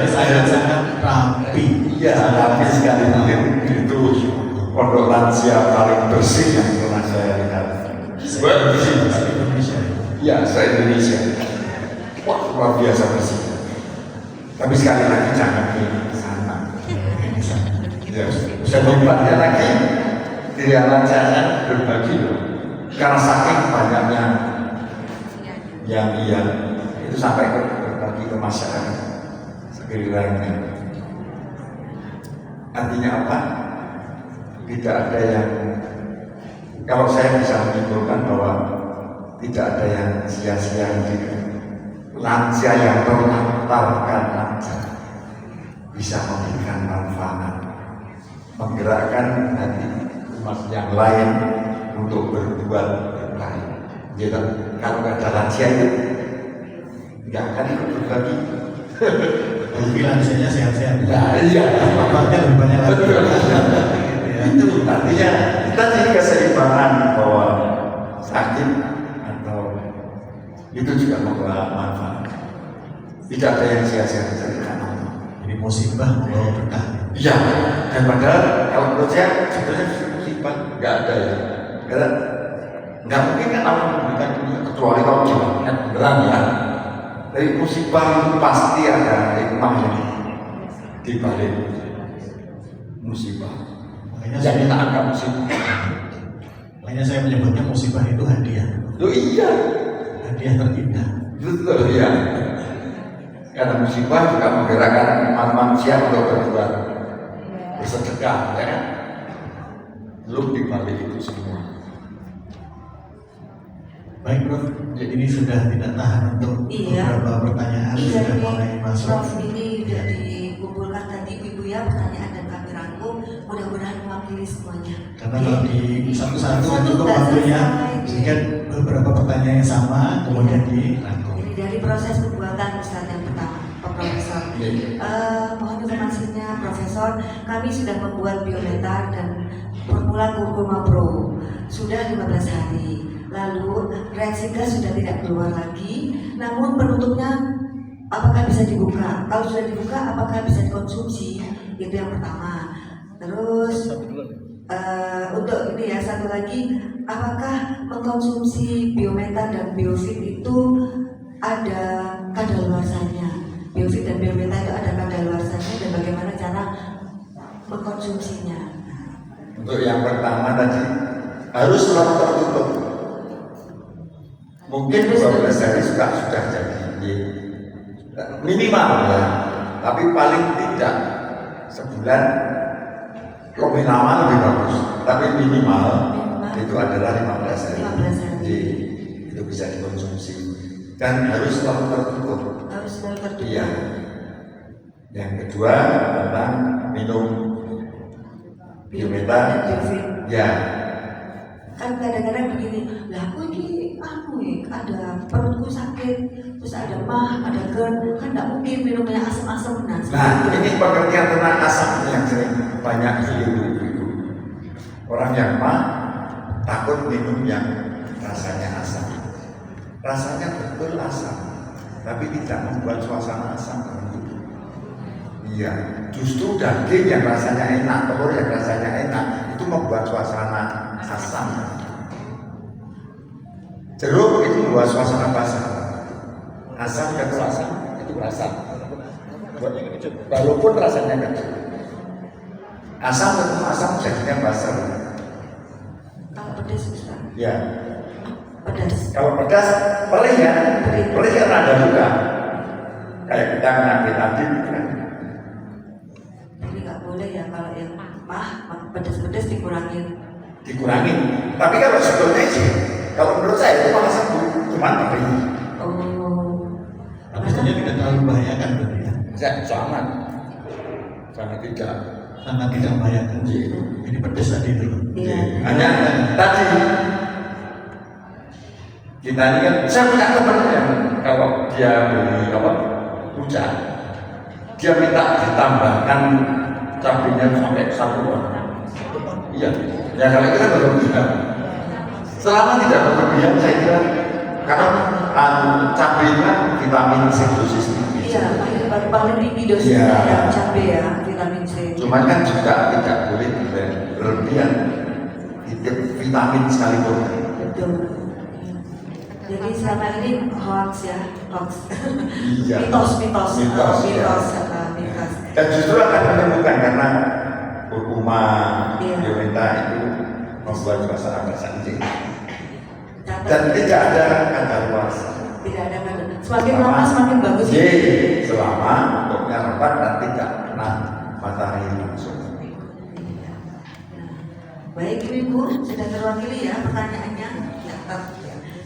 S1: sangat rapi.
S5: Iya, rapi sekali. Itu pondok lansia paling bersih yang pernah saya lihat.
S1: Indonesia.
S5: Iya, se-Indonesia. Wah, luar biasa bersih. Tapi sekali lagi jangan ke sana. Ya, dan hebatnya lagi di acara berbagi loh. Karena saking banyaknya yang iya itu sampai berbagi ke masyarakat sekelilingnya. Artinya apa? Tidak ada yang, kalau saya bisa menyimpulkan bahwa tidak ada yang sia-sia di lansia yang terlantarkan aja bisa memberikan manfaat, menggerakkan hati umat yang lain untuk berbuat baik. Jadi kalau nggak ada lansia itu nggak akan ikut berbagi.
S1: Mungkin lansianya sehat-sehat.
S5: Nah, iya.
S1: Manfaatnya lebih banyak lagi.
S5: Betul.
S1: Ya.
S5: Itu artinya kita jadi keseimbangan bahwa sakit atau itu juga membawa manfaat. Tidak ada yang sia-sia dicarikan Allah.
S1: Jadi musibah membawa berkah.
S5: Iya, dan padahal kalau menurut saya sebenarnya musibah nggak ada ya. Karena nggak mungkin kan Allah memberikan dunia kecuali kalau jalannya beneran ya. Dari musibah itu pasti ada hikmah yang dibalik musibah.
S1: Makanya
S5: Yang
S1: saya,
S5: kita anggap musibah.
S1: makanya saya menyebutnya musibah itu hadiah.
S5: Loh iya,
S1: Hadiah terindah.
S5: betul ya. Karena musibah juga menggerakkan manusia untuk berbuat bersedekah, ya kan? Belum dibalik itu semua.
S1: Baik Prof, ini sudah tidak tahan untuk
S3: Iya.
S1: beberapa pertanyaan
S3: Iya,
S1: sudah
S3: ini
S1: mulai masuk.
S3: Prof ini sudah dikumpulkan tadi Ibu ya pertanyaan dan kami rangkum, mudah-mudahan mewakili semuanya.
S1: Karena kalau di satu-satu
S3: Satu
S1: cukup
S3: nggak
S1: waktunya,
S3: selesai.
S1: sehingga beberapa pertanyaan yang sama kemudian dirangkum.
S3: Ini dari proses pembuatan Ustaz yang pertama, Pak Profesor. Mohon informasinya Profesor, kami sudah membuat biometar dan formula Kurkuma Pro sudah 15 hari. Lalu reaksi gas sudah tidak keluar lagi, namun penutupnya apakah bisa dibuka? Kalau sudah dibuka, apakah bisa dikonsumsi? Itu yang pertama. Terus untuk ini ya satu lagi, apakah mengkonsumsi biometan dan biofit itu ada kadaluarsanya? Biofit dan biometan itu ada kadaluarsanya dan bagaimana cara mengkonsumsinya?
S5: Untuk yang pertama tadi harus selalu tertutup. Mungkin 12 hari sudah jadi minimal ya, tapi paling tidak sebulan, lebih lama lebih bagus, tapi minimal itu adalah 15 hari.
S3: 15 hari.
S5: Jadi, itu bisa dikonsumsi dan harus selalu tertutup.
S3: Harus selalu tertutup.
S5: Iya. Yang kedua tentang minum biometan.
S3: Biofit.
S5: Ya,
S3: Kan kadang-kadang begini, lah aku ini ada perutku sakit, terus ada mah, ada GERD, kan nggak mungkin minumnya asam-asam.
S5: nah ini pengertian tentang asam yang sering banyak ibu-ibu. Orang yang mah takut minum yang rasanya asam. Rasanya betul asam, tapi tidak membuat suasana asam dalam tubuh. Iya, justru daging yang rasanya enak, telur yang rasanya enak itu membuat suasana asam. Jeruk itu membuat suasana basah. Asam dan asam itu asam. Walaupun rasanya kecut. Asam ketemu asam jadinya basah.
S3: Kalau pedas Ustaz,
S5: Ya,
S3: pedas.
S5: kalau pedas pelih ya, pelih kan ada luka. Kayak kita kena betadin kan.
S3: Jadi nggak boleh ya kalau yang mah pedas-pedas dikurangin.
S5: Dikurangi. Tapi kalau sebetulnya sih, kalau menurut saya itu malah sembuh, cuman perih.
S3: Oh.
S1: Tapi sebenarnya tidak terlalu membahayakan berarti ya.
S5: Sangat tidak.
S1: Sangat tidak membahayakan.
S5: Iya.
S1: Ini pedes tadi itu.
S3: Iya.
S5: Hanya tadi kita ini kan, saya punya teman yang kalau dia beli rujak, dia minta ditambahkan cabenya sampai 1 orang. Iya, ya kalau itu kan berlebihan. Selama tidak berlebihan, saya kira karena cabai itu kan vitamin C dosis tinggi.
S3: Iya, paling tinggi dosisnya
S5: Iya.
S3: ya, cabai ya, vitamin C.
S5: Cuman kan juga tidak boleh berlebihan vitamin sekalipun.
S3: Betul. Jadi selama ini hoax ya, hoax.
S5: Iya.
S3: Mitos.
S5: Mitos, ya.
S3: Mitos.
S5: Dan justru akan menemukan karena rumah
S3: Iya.
S5: Biometa itu membuat suasana bersanding
S3: Catat.
S5: dan tidak ada kata luas.
S3: Tidak ada kan. Semakin lama semakin bagus.
S5: J, selama bentuknya rapat dan tidak kena matahari langsung.
S3: Baik Ibu, sudah terwakili ya pertanyaannya. Catat.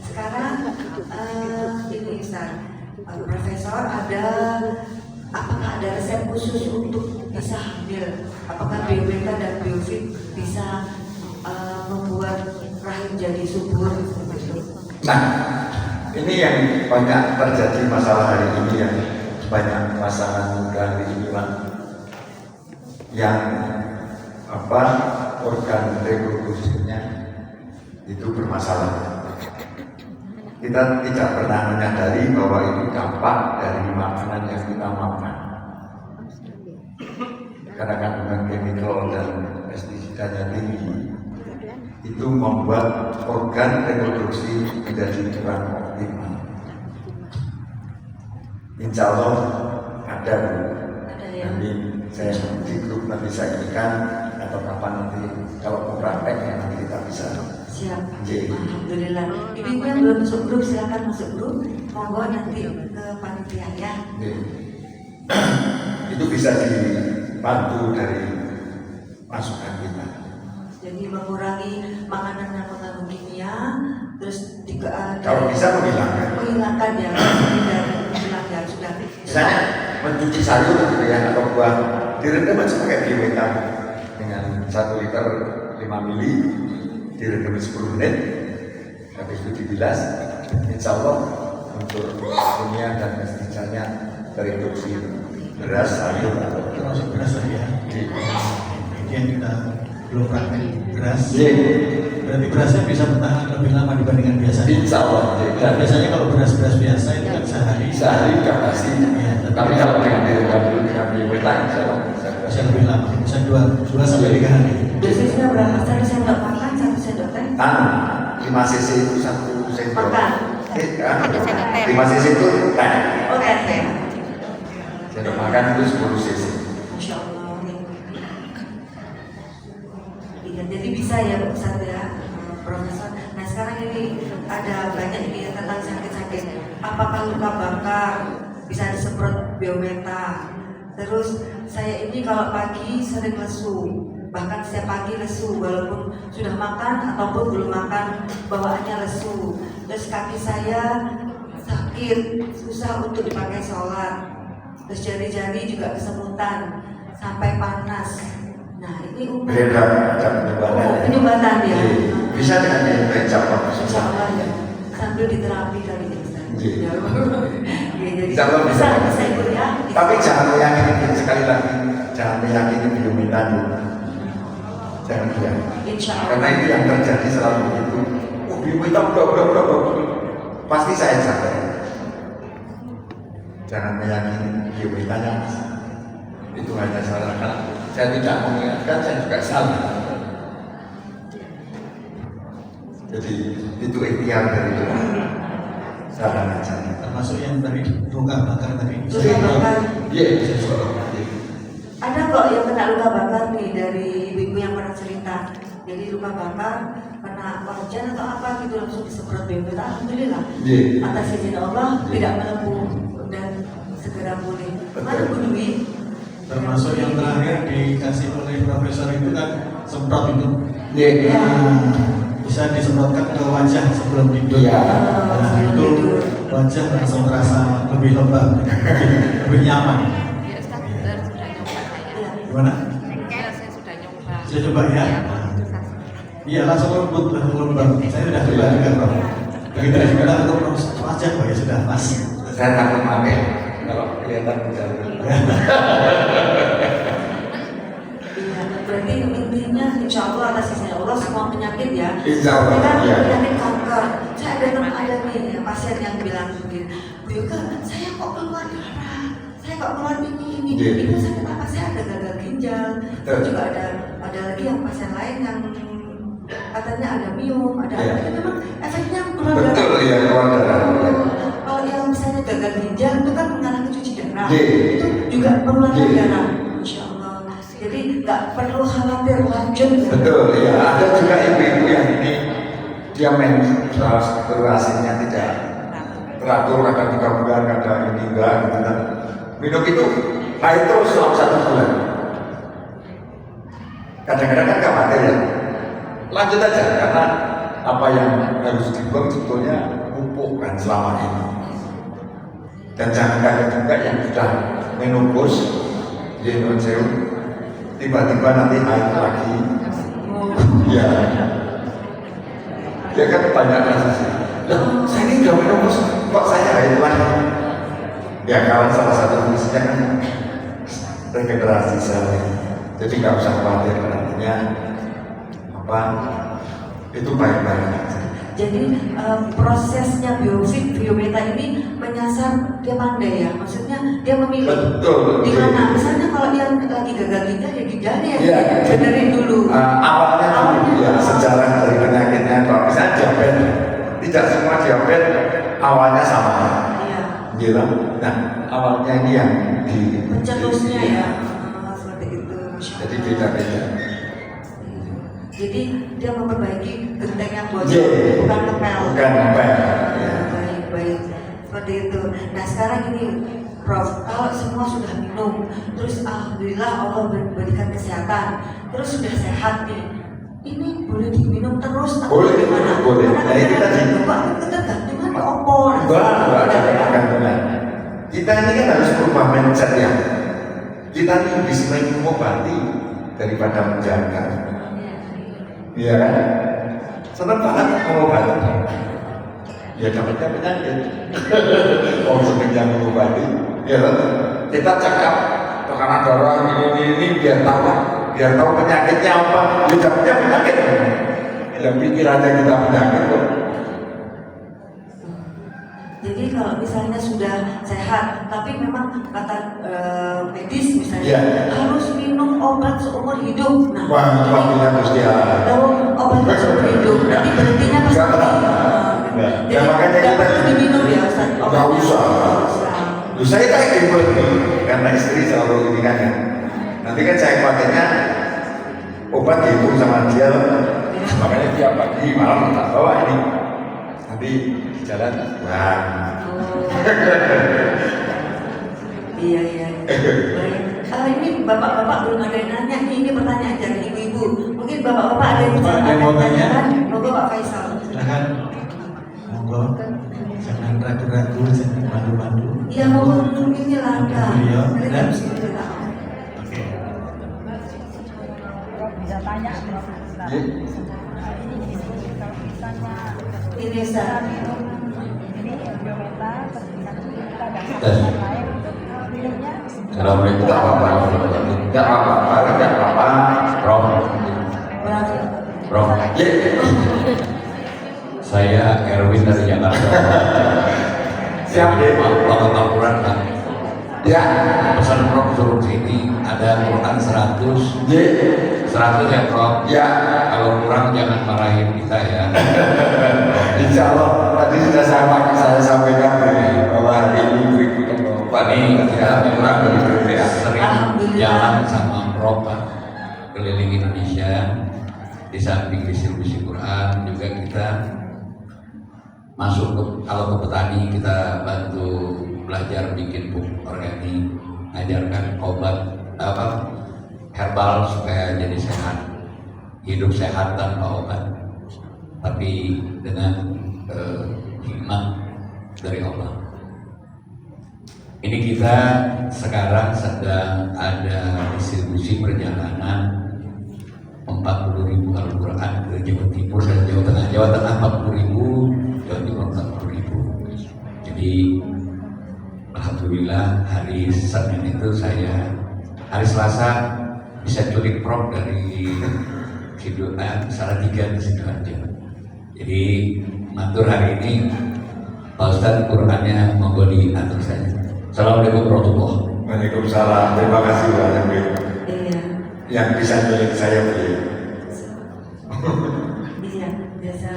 S3: Sekarang ini Ustaz, Profesor, apakah ada resep khusus untuk bisa hamil? Apakah Biometa dan Biofit bisa membuat rahim jadi subur seperti itu?
S5: Nah, ini yang banyak terjadi masalah hari ini ya, banyak pasangan muda hari ini Pak, yang organ reproduksinya itu bermasalah. Kita tidak pernah menyadari bahwa itu dampak dari makanan yang kita makan. Karena kandungan chemical dan pestisidanya tinggi, itu membuat organ reproduksi menjadi kurang optimal. Insya Allah ada Bu.
S3: Ada ya.
S5: Nanti saya di grup nanti saya berikan atau kapan nanti kalau mau praktek ya nanti kita bisa.
S3: Siap.
S5: J.
S3: Alhamdulillah. Ibu yang belum masuk grup silakan masuk grup. Monggo nanti ke panitia ya.
S5: Itu bisa dibantu dari masukan kita.
S3: Jadi mengurangi makanan yang mengandung kimia, terus juga
S5: Kalau bisa
S3: menghilangkan ya, dan menghilangkan sudah.
S5: Misalnya mencuci sayur gitu ya atau buah direndam aja pakai Biometa dengan 1 liter 5 mili direndam 10 menit, habis itu dibilas. Insya Allah untuk kimia dan pestisanya terinduksi beras sayur atau
S1: Termasuk beras tadi ya.
S5: Iya.
S1: Ini yang kita belum praktek beras.
S5: Iya.
S1: Berarti berasnya bisa bertahan lebih lama dibandingkan biasanya.
S5: Insya Allah.
S1: Dan biasanya kalau beras-beras biasa itu kan sehari
S5: udah pasti.
S1: Ya,
S5: Tapi kalau dengan direndam dulu dengan Biometa, Insya Allah
S1: bisa lebih lama, bisa 2 sampai 3 hari.
S3: Dosisnya berapa? 1 sendok makan, 1 sendok teh.
S5: 5 cc itu 1 sendok.
S3: Makan.
S5: 5 cc itu teh.
S3: Oh teh.
S5: Sendok makan itu 10 cc.
S3: Masya Allah. Iya, jadi bisa ya Ustaz ya, Profesor. Nah sekarang ini ada banyak ini tentang sakit-sakit. Apakah luka bakar bisa disemprot Biometa? Terus saya ini kalau pagi sering lesu, bahkan setiap pagi lesu walaupun sudah makan ataupun belum makan, bawaannya lesu. Terus kaki saya sakit, susah untuk dipakai sholat. Terus jari-jari juga kesemutan sampai panas. Nah ini
S5: Beda macam penyumbatan.
S3: penyumbatan ya.
S5: Bisa dengan Biometa
S3: Insya Allah ya. Sambil diterapi kali ya Ustaz.
S5: Iya.
S3: Ya, jadi
S5: Insya Allah bisa.
S3: bisa Ibu ya.
S5: Tapi jangan meyakini sekali lagi, jangan meyakini Biometa dulu. Jangan meyakini.
S3: Insya Allah.
S5: Karena itu yang terjadi selalu itu. Oh Biometa bla. Pasti saya capek. Jangan meyakini Biometanya. Itu hanya salah karena saya tidak mengingatkan, saya juga salah. Jadi itu ikhtiar dari Tuhan. Salah aja.
S1: Termasuk yang dari luka bakar tadi.
S3: Luka bakar.
S5: Iya.
S3: Ada kok yang kena luka bakar nih dari ibu-ibu yang pernah cerita. Jadi luka bakar kena korjan atau apa gitu langsung disemprot Biometa. Alhamdulillah.
S5: Iya.
S3: Atas izin Allah tidak menempuh dan segera pulih. Mana Bu Dwi?
S1: Termasuk yang terakhir dikasih oleh profesor itu kan semprot itu.
S5: Iya.
S1: Bisa disemprotkan ke wajah sebelum tidur.
S5: Iya.
S1: Nah, itu wajah langsung terasa lebih lembab, lebih nyaman.
S2: Ya Ustaz, benar sudah nyoba saya.
S1: Gimana?
S2: Ya, saya sudah nyoba.
S1: Saya coba ya.
S2: Ya, itu saya.
S1: Iya langsung lembut, langsung lembab. Saya sudah coba juga Prof. Begitu juga untuk wajah, oh ya sudah pas.
S5: Saya takut pakai kalau kelihatan jauh.
S3: Iya, berarti intinya insya Allah atas izin Allah semua penyakit ya.
S5: Insya Allah,
S3: Kan
S5: iya.
S3: penyakit kanker. Saya ada nih ya, pasien yang bilang begini, Bu Yoga, saya kok keluar darah, saya kok keluar ini.
S5: Iya.
S3: Ibu sakit apa? Saya ada gagal ginjal.
S5: Betul.
S3: Juga ada lagi yang pasien lain yang katanya ada miom, ada
S5: Iya.
S3: apa? Itu memang efeknya keluar
S5: Betul ya keluar darah.
S3: Kalau yang misalnya gagal ginjal itu kan mengalami cuci darah,
S5: Iya.
S3: itu juga pengeluaran
S5: Iya.
S3: darah. Insya Allah. Jadi nggak perlu khawatir, lanjut.
S5: Betul, ya. Ada juga ibu-ibu yang ini dia menstruasinya tidak teratur, kadang 3 bulan, kadang ini enggak, gitu kan. Minum itu haid terus selama 1 bulan. Kadang-kadang kan khawatir ya. Lanjut aja, karena apa yang harus dibuang sebetulnya pupuk kan selama ini. Dan jangan kaget juga yang sudah menopause di Indonesia, tiba-tiba nanti haid lagi. Ya, dia kan banyak kasus. Loh, saya ini udah menopause, kok saya haid lagi? Ya, kalau salah satu fungsinya kan regenerasi sel. Jadi nggak usah khawatir, artinya apa? Itu baik-baik aja.
S3: Jadi prosesnya biometa ini menyasar dia pandai ya, maksudnya dia memilih.
S5: Betul.
S3: Di mana? Misalnya kalau yang lagi gagal ginjal ya ginjalnya
S5: Iya,
S3: benerin dulu.
S5: Awalnya dulu ya sejarah dari penyakitnya. Kalau misalnya diabetes, tidak semua diabetes awalnya sama.
S3: Iya.
S5: Gitu. Nah, awalnya ini yang di
S3: Pencetusnya ya, seperti itu.
S5: Jadi beda-beda.
S3: Jadi dia memperbaiki genteng yang bocor,
S5: Yeah.
S3: bukan ngepel.
S5: Bukan ngepel.
S3: Ya, baik, seperti itu. Nah sekarang ini, Prof, kalau semua sudah minum, terus alhamdulillah Allah berikan kesehatan, terus sudah sehat nih, ini boleh diminum terus atau
S5: Boleh,
S3: gimana?
S5: boleh.
S3: Karena
S5: Nah, itu tadi.
S3: Pak, itu tergantungan ke opo.
S5: Enggak ada kegantungan. Kita ini kan harus berubah mindset ya. Kita ini lebih senang mengobati daripada menjaga. Iya kan? Senang banget mengobati. Ya dapatnya penyakit. Oh senangnya mengobati. Ya kita cakap tekanan darah ini biar tahu penyakitnya apa. Ya dapatnya penyakit. Ya pikirannya kita penyakit kok.
S3: Jadi kalau misalnya sudah sehat, tapi memang kata medis misalnya
S5: Yeah.
S3: harus minum obat seumur hidup. Nah,
S5: Wah, waktunya Gusti Allah.
S3: kalau obat seumur hidup, nanti berhentinya pasti.
S5: Enggak. Ya,
S3: Jadi
S5: makanya
S3: nggak
S5: kita-
S3: perlu diminum ya Ustaz.
S5: Nggak
S3: obatnya.
S5: usah.
S3: Nggak usah.
S5: Loh, saya kayak gitu karena istri selalu ini kan ya. Nanti kan saya pakainya obat dihitung sama dia, makanya tiap pagi malam tak bawa ini. Nanti di jalan wah.
S3: Iya. Baik. Ini bapak-bapak belum ada yang nanya nih. Ini pertanyaan dari ibu-ibu. Mungkin bapak-bapak ada yang
S1: Bapak ada yang mau tanya?
S3: Monggo Pak Faisal.
S1: Silakan. Monggo. Jangan ragu-ragu, jangan malu-malu.
S3: Iya mau ini langka.
S1: Iya. Dan?
S3: Oke.
S1: Oke.
S6: Bisa tanya Prof. Nah,
S5: Iya.
S6: ini kalau misalnya
S3: Ini Ustaz.
S6: ini biometa terus kita dan
S5: Tes.
S6: lain minumnya
S5: Kalau mereka tak apa-apa, tidak apa-apa, Prof. Prof.
S7: Saya Erwin dari Jakarta.
S5: Siap, Dek.
S7: Laporan kan.
S5: Ya,
S7: Pesan Prof suruh sini ada Quran 100.
S5: Ye.
S7: 100 ya Prof.
S5: Ya.
S7: Kalau kurang jangan marahin kita ya.
S5: Insya Allah tadi sudah saya sampaikan bahwa hari ini ibu-ibu yang bapak
S7: Ini kita memang
S5: ya.
S7: sering
S3: Alhamdulillah.
S7: jalan sama Prof Pak, keliling Indonesia. Di samping distribusi Quran juga kita masuk kalau ke petani kita bantu belajar bikin pupuk organik, ajarkan obat herbal supaya jadi sehat, hidup sehat tanpa obat, tapi dengan hikmah dari Allah. Ini kita sekarang sedang ada distribusi perjalanan 40.000 Al-Quran ke Jawa Timur dan Jawa Tengah. Jawa Tengah 40.000, Jawa Timur 40.000. Jadi alhamdulillah hari Senin itu hari Selasa bisa culik Prof dari Salatiga ke Sidoarjo. Jadi matur hari ini Pak Ustadz Qurannya monggo diatur saja. Assalamualaikum warahmatullahi wabarakatuh.
S5: Waalaikumsalam. Terima kasih banyak Bu.
S3: Iya.
S5: Yang bisa milik saya beli.
S3: Iya, biasa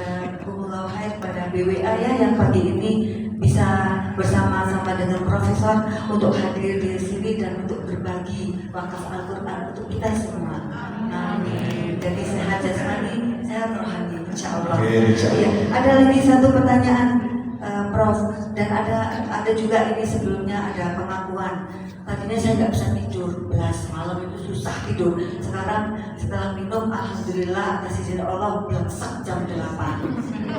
S3: kumulau khair pada BWA ya yang pagi ini bisa bersama-sama dengan Profesor untuk hadir di sini dan untuk berbagi wakaf Al-Quran untuk kita semua. Amin. Jadi sehat jasmani, sehat rohani, insya Allah.
S4: Oke, insya Allah.
S3: Iya. Ada lagi satu pertanyaan, Prof. Dan ada juga ini sebelumnya ada pengakuan. Tadinya saya nggak bisa tidur, belas malam itu susah tidur. Sekarang setelah minum, alhamdulillah atas izin Allah belaksak jam 8.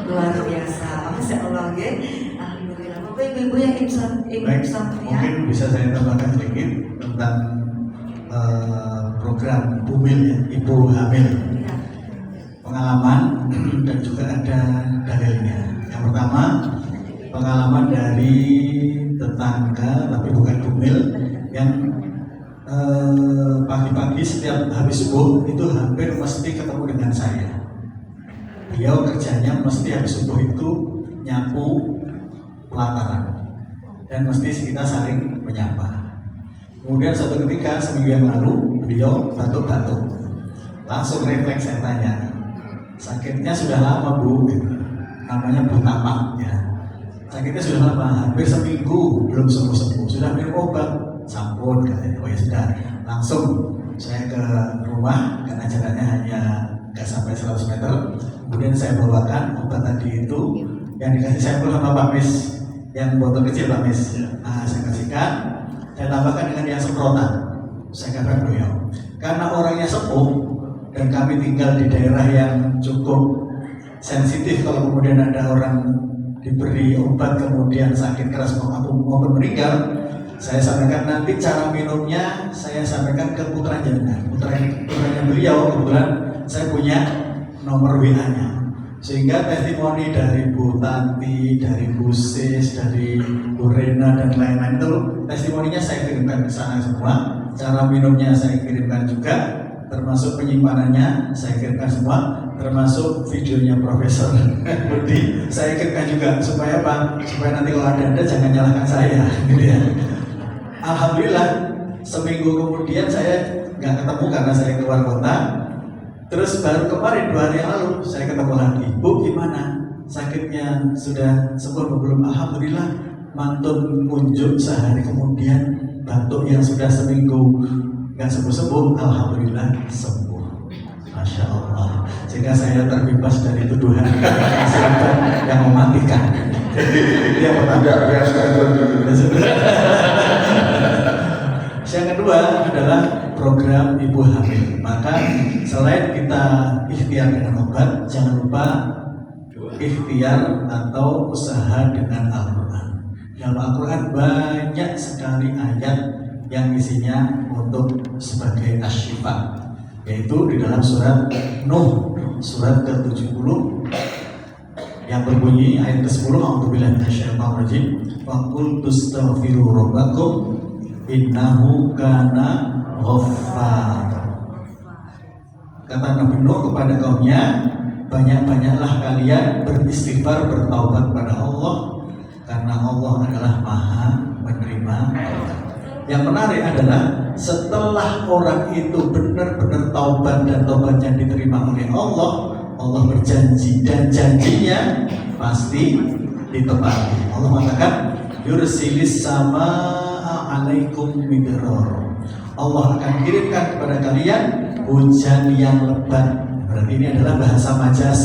S3: Luar biasa, masya Allah ya. Alhamdulillah. Bapak ibu yang
S1: Baik,
S3: insomnia.
S1: mungkin bisa saya tambahkan sedikit tentang program Bumil ya, Ibu Hamil.
S3: Ya.
S1: Pengalaman dan juga ada dalilnya. Yang pertama, pengalaman dari tetangga tapi bukan Bumil yang pagi-pagi setiap habis subuh itu hampir mesti ketemu dengan saya. Beliau kerjanya mesti habis subuh itu nyapu pelataran dan mesti kita saling menyapa. Kemudian suatu ketika seminggu yang lalu beliau batuk-batuk, langsung refleks saya tanya, sakitnya sudah lama Bu, gitu. Namanya butapak ya. Sakitnya sudah lama, hampir seminggu belum sembuh-sembuh, sudah minum obat, sampun katanya. Oh ya sudah, langsung saya ke rumah karena jaraknya hanya nggak sampai 100 meter. Kemudian saya bawakan obat tadi itu yang dikasih sampel sama Pak Mis, yang botol kecil Pak Mis. Nah, saya kasihkan, saya tambahkan dengan yang semprotan. Saya katakan beliau, karena orangnya sepuh dan kami tinggal di daerah yang cukup sensitif kalau kemudian ada orang diberi obat kemudian sakit keras maupun meninggal, saya sampaikan nanti cara minumnya saya sampaikan ke putranya beliau. Kebetulan saya punya nomor WA-nya, sehingga testimoni dari Bu Tanti, dari Bu Sis, dari Bu Rena dan lain-lain itu testimoninya saya kirimkan ke sana semua. Cara minumnya saya kirimkan juga, termasuk penyimpanannya saya kirimkan semua, termasuk videonya Profesor Budi saya kirimkan juga, supaya apa? Supaya nanti kalau ada jangan nyalahkan saya, gitu ya. Alhamdulillah seminggu kemudian saya nggak ketemu karena saya keluar kota. Terus baru kemarin 2 hari yang lalu saya ketemu lagi. Bu, gimana? Sakitnya sudah sembuh atau belum? Alhamdulillah, mantun kunjung sehari kemudian batuk yang sudah seminggu nggak sembuh-sembuh, alhamdulillah sembuh. Masya Allah. Sehingga saya terbebas dari tuduhan yang mematikan. Yang pertama. Yang kedua adalah program Ibu Hamil. Maka selain kita ikhtiar dengan obat, jangan lupa ikhtiar atau usaha dengan Al-Quran. Dalam Al-Quran banyak sekali ayat yang isinya untuk sebagai asyifa, yaitu di dalam surat Nuh, surat ke-70 yang berbunyi ayat ke-10, A'udzubillahi minasyaitonir rajim, wa qul tastaghfiru rabbakum innahu kana ghaffar. Kata Nabi Nuh kepada kaumnya, banyak-banyaklah kalian beristighfar, bertaubat kepada Allah, karena Allah adalah Maha menerima taubat. Yang menarik adalah setelah orang itu benar-benar taubat dan taubatnya diterima oleh Allah, Allah berjanji dan janjinya pasti ditepati. Allah mengatakan, yursilis samaa alaikum midrara. Allah akan kirimkan kepada kalian hujan yang lebat. Berarti ini adalah bahasa majas.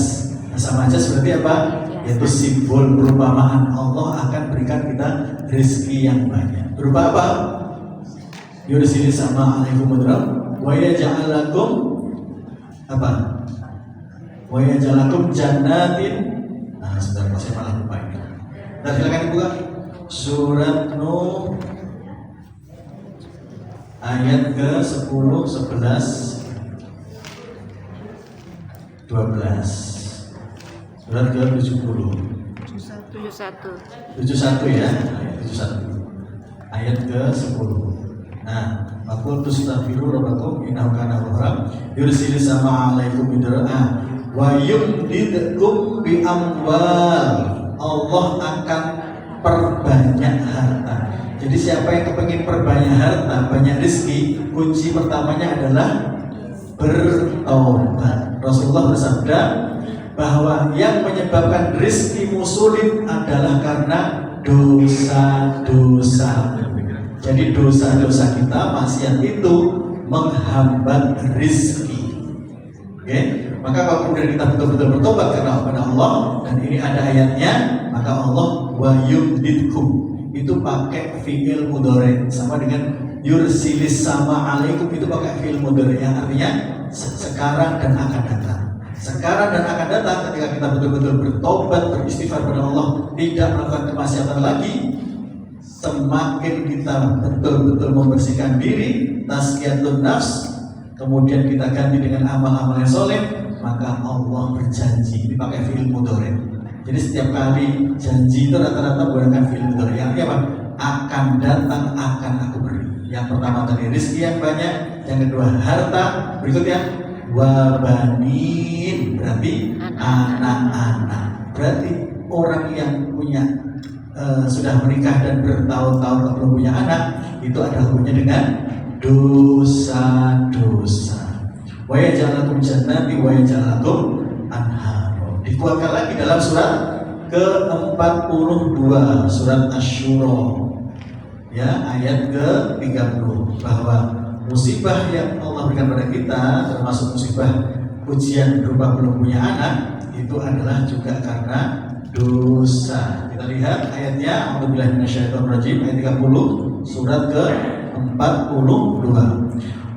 S1: Bahasa majas berarti apa? Yaitu simbol perumpamaan. Allah akan berikan kita rezeki yang banyak. Berupa apa? Yursilis sama alaikum midrara wa yaj'al lakum apa? Wa yaj'al lakum jannatin. Nah, sebentar saya malah lupa ini. Nah, silakan dibuka surat Nuh ayat ke-10, 11, 12. Surat ke-70. 71 ya, 71. Ayat ke-10. Nah, aku tustaghfiru rabbakum innahu kana ghaffara yursilis sama alaikum midrara wa yumdidkum bi amwal. Allah akan perbanyak harta. Jadi siapa yang kepengin perbanyak harta, banyak rezeki, kunci pertamanya adalah bertaubat. Rasulullah bersabda bahwa yang menyebabkan rezekimu sulit adalah karena dosa-dosa. Jadi dosa-dosa kita, maksiat itu menghambat rizki. Oke, maka kalau kemudian kita betul-betul bertobat kepada Allah, dan ini ada ayatnya, maka Allah wa yumditkum itu pakai fi'il mudhari sama dengan yursilis sama alaikum itu pakai fi'il mudhari yang artinya sekarang dan akan datang. Sekarang dan akan datang ketika kita betul-betul bertobat, beristighfar kepada Allah, tidak melakukan kemaksiatan lagi. Semakin kita betul-betul membersihkan diri, tazkiyatun nafs, kemudian kita ganti dengan amal-amal yang soleh, maka Allah berjanji. Ini pakai fi'il mudhari. Jadi setiap kali janji itu rata-rata menggunakan fi'il mudhari. Yang artinya apa? Akan datang, akan aku beri. Yang pertama tadi rezeki yang banyak, yang kedua harta, berikutnya wabanin, berarti anak-anak. Berarti orang yang punya sudah menikah dan bertahun-tahun belum punya anak, itu ada hubungannya dengan dosa-dosa. Wa yaj'alakum jannati wa yaj'alakum anhar. Dikuatkan lagi dalam surat ke-42, surat Asy-Syura, ya, ayat ke-30, bahwa musibah yang Allah berikan pada kita, termasuk musibah ujian berupa belum punya anak, itu adalah juga karena dosa. Kita lihat ayatnya, A'udzubillahi minasyaitonirrajim, ayat 30, surat ke-42.